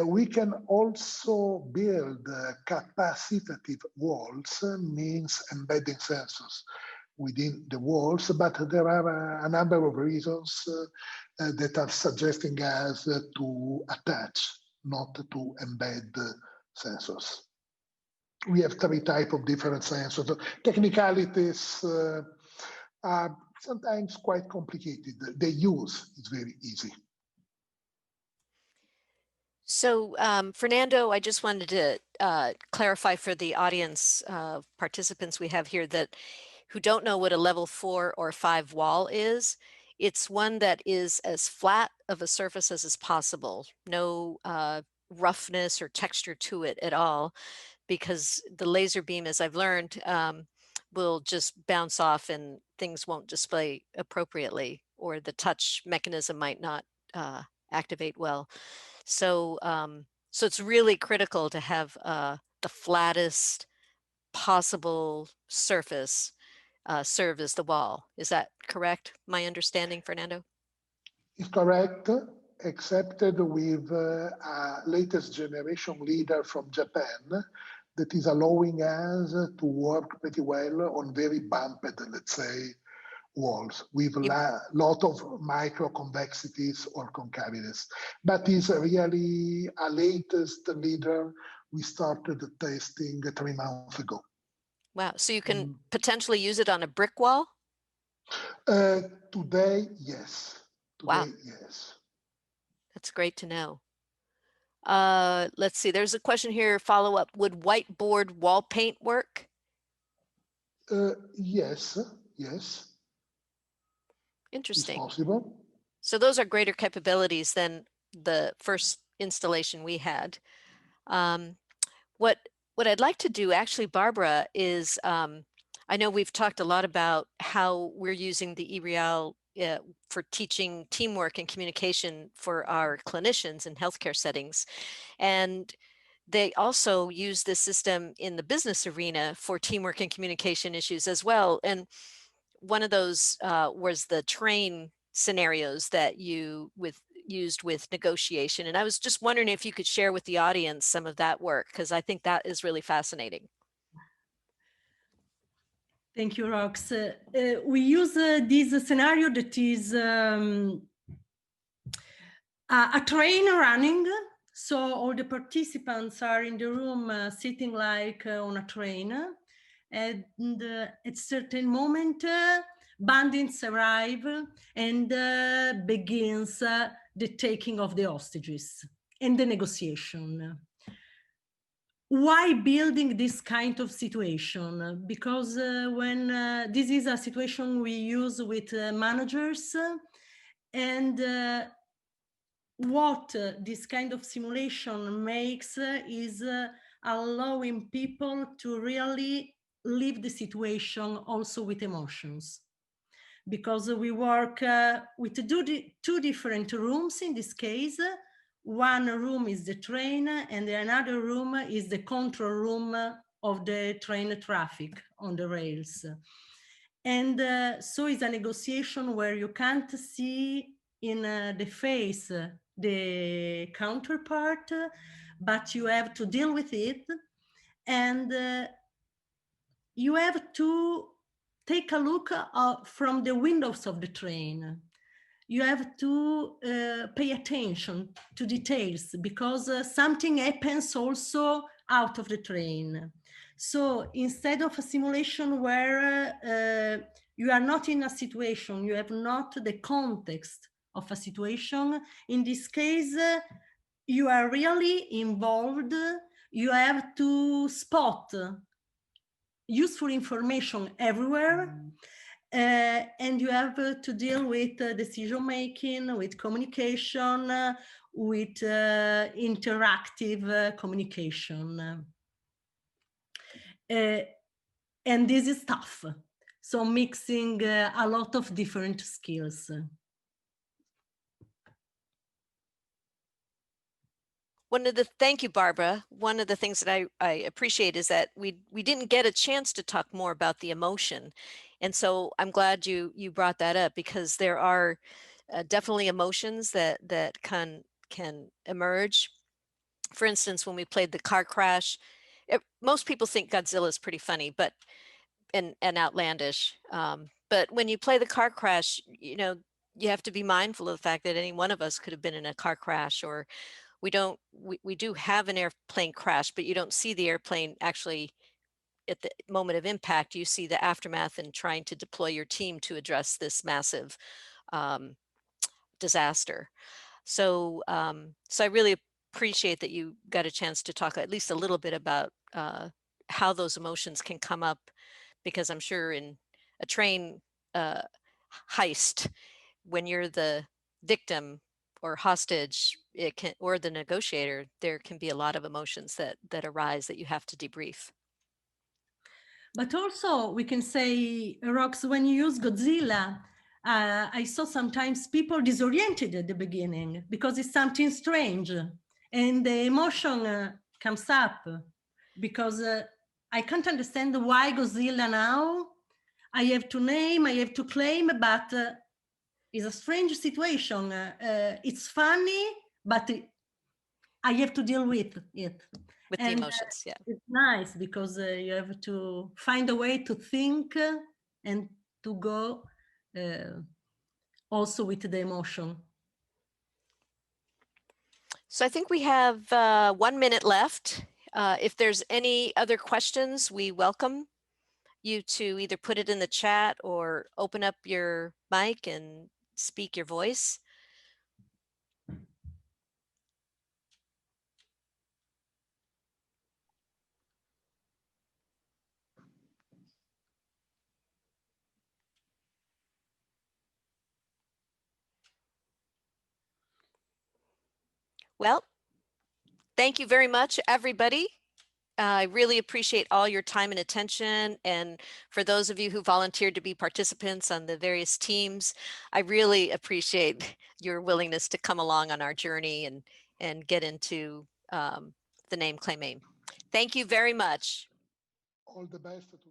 We can also build capacitive walls, means embedding sensors within the walls, but there are a number of reasons that are suggesting us to attach, not to embed sensors. We have 3 types of different sensors. Technicalities are sometimes quite complicated. The use is very easy. So Fernando, I just wanted to clarify for the audience participants we have here that who don't know what a level 4 or 5 wall is. It's one that is as flat of a surface as is possible. No roughness or texture to it at all, because the laser beam, as I've learned, will just bounce off and things won't display appropriately, or the touch mechanism might not activate well. So, so it's really critical to have the flattest possible surface serve as the wall. Is that correct? My understanding, Fernando? It's correct, except with a latest generation LiDAR from Japan that is allowing us to work pretty well on very bumped, let's say, walls with a lot of micro convexities or concavities. But it's really a latest LiDAR we started testing 3 months ago. Wow, so you can potentially use it on a brick wall? Today, yes. Today, wow. Yes. That's great to know. Let's see, there's a question here, follow up. Would whiteboard wall paint work? Yes, yes. Interesting. It's possible. So those are greater capabilities than the first installation we had. What I'd like to do actually, Barbara, is I know we've talked a lot about how we're using the eReal for teaching teamwork and communication for our clinicians in healthcare settings. And they also use this system in the business arena for teamwork and communication issues as well. And one of those was the train scenarios that you used with negotiation. And I was just wondering if you could share with the audience some of that work, because I think that is really fascinating. Thank you, Rox. We use this scenario that is a train running. So all the participants are in the room sitting like on a train. And at certain moment, bandits arrive and begins the taking of the hostages and the negotiation. Why building this kind of situation? Because when this is a situation we use with managers, and what this kind of simulation makes is allowing people to really live the situation also with emotions. Because we work with two different rooms in this case. One room is the train and another room is the control room of the train traffic on the rails. And so it's a negotiation where you can't see in the face the counterpart, but you have to deal with it. And you have to take a look from the windows of the train. You have to pay attention to details because something happens also out of the train. So instead of a simulation where you are not in a situation, you have not the context of a situation, in this case, you are really involved. You have to spot useful information everywhere. And you have to deal with decision making, with communication, with interactive communication. And this is tough. So mixing a lot of different skills. Thank you, Barbara. One of the things that I appreciate is that we didn't get a chance to talk more about the emotion. And so I'm glad you brought that up, because there are definitely emotions that can emerge. For instance, when we played the car crash, most people think Godzilla is pretty funny, but and outlandish. But when you play the car crash, you know, you have to be mindful of the fact that any one of us could have been in a car crash, or we do have an airplane crash, but you don't see the airplane actually at the moment of impact. You see the aftermath and trying to deploy your team to address this massive disaster. So, so I really appreciate that you got a chance to talk at least a little bit about how those emotions can come up, because I'm sure in a train heist, when you're the victim or hostage, it can, or the negotiator, there can be a lot of emotions that arise that you have to debrief. But also we can say, Rox, when you use Godzilla, I saw sometimes people disoriented at the beginning because it's something strange, and the emotion comes up because I can't understand why Godzilla now. I have to name, I have to claim, but it's a strange situation. It's funny, but I have to deal with it. With the emotions, yeah. It's nice because you have to find a way to think and to go also with the emotion. So I think we have 1 minute left. If there's any other questions, we welcome you to either put it in the chat or open up your mic and speak your voice. Well, thank you very much, everybody. I really appreciate all your time and attention. And for those of you who volunteered to be participants on the various teams, I really appreciate your willingness to come along on our journey and get into the name Claim AIM. Thank you very much. All the best to the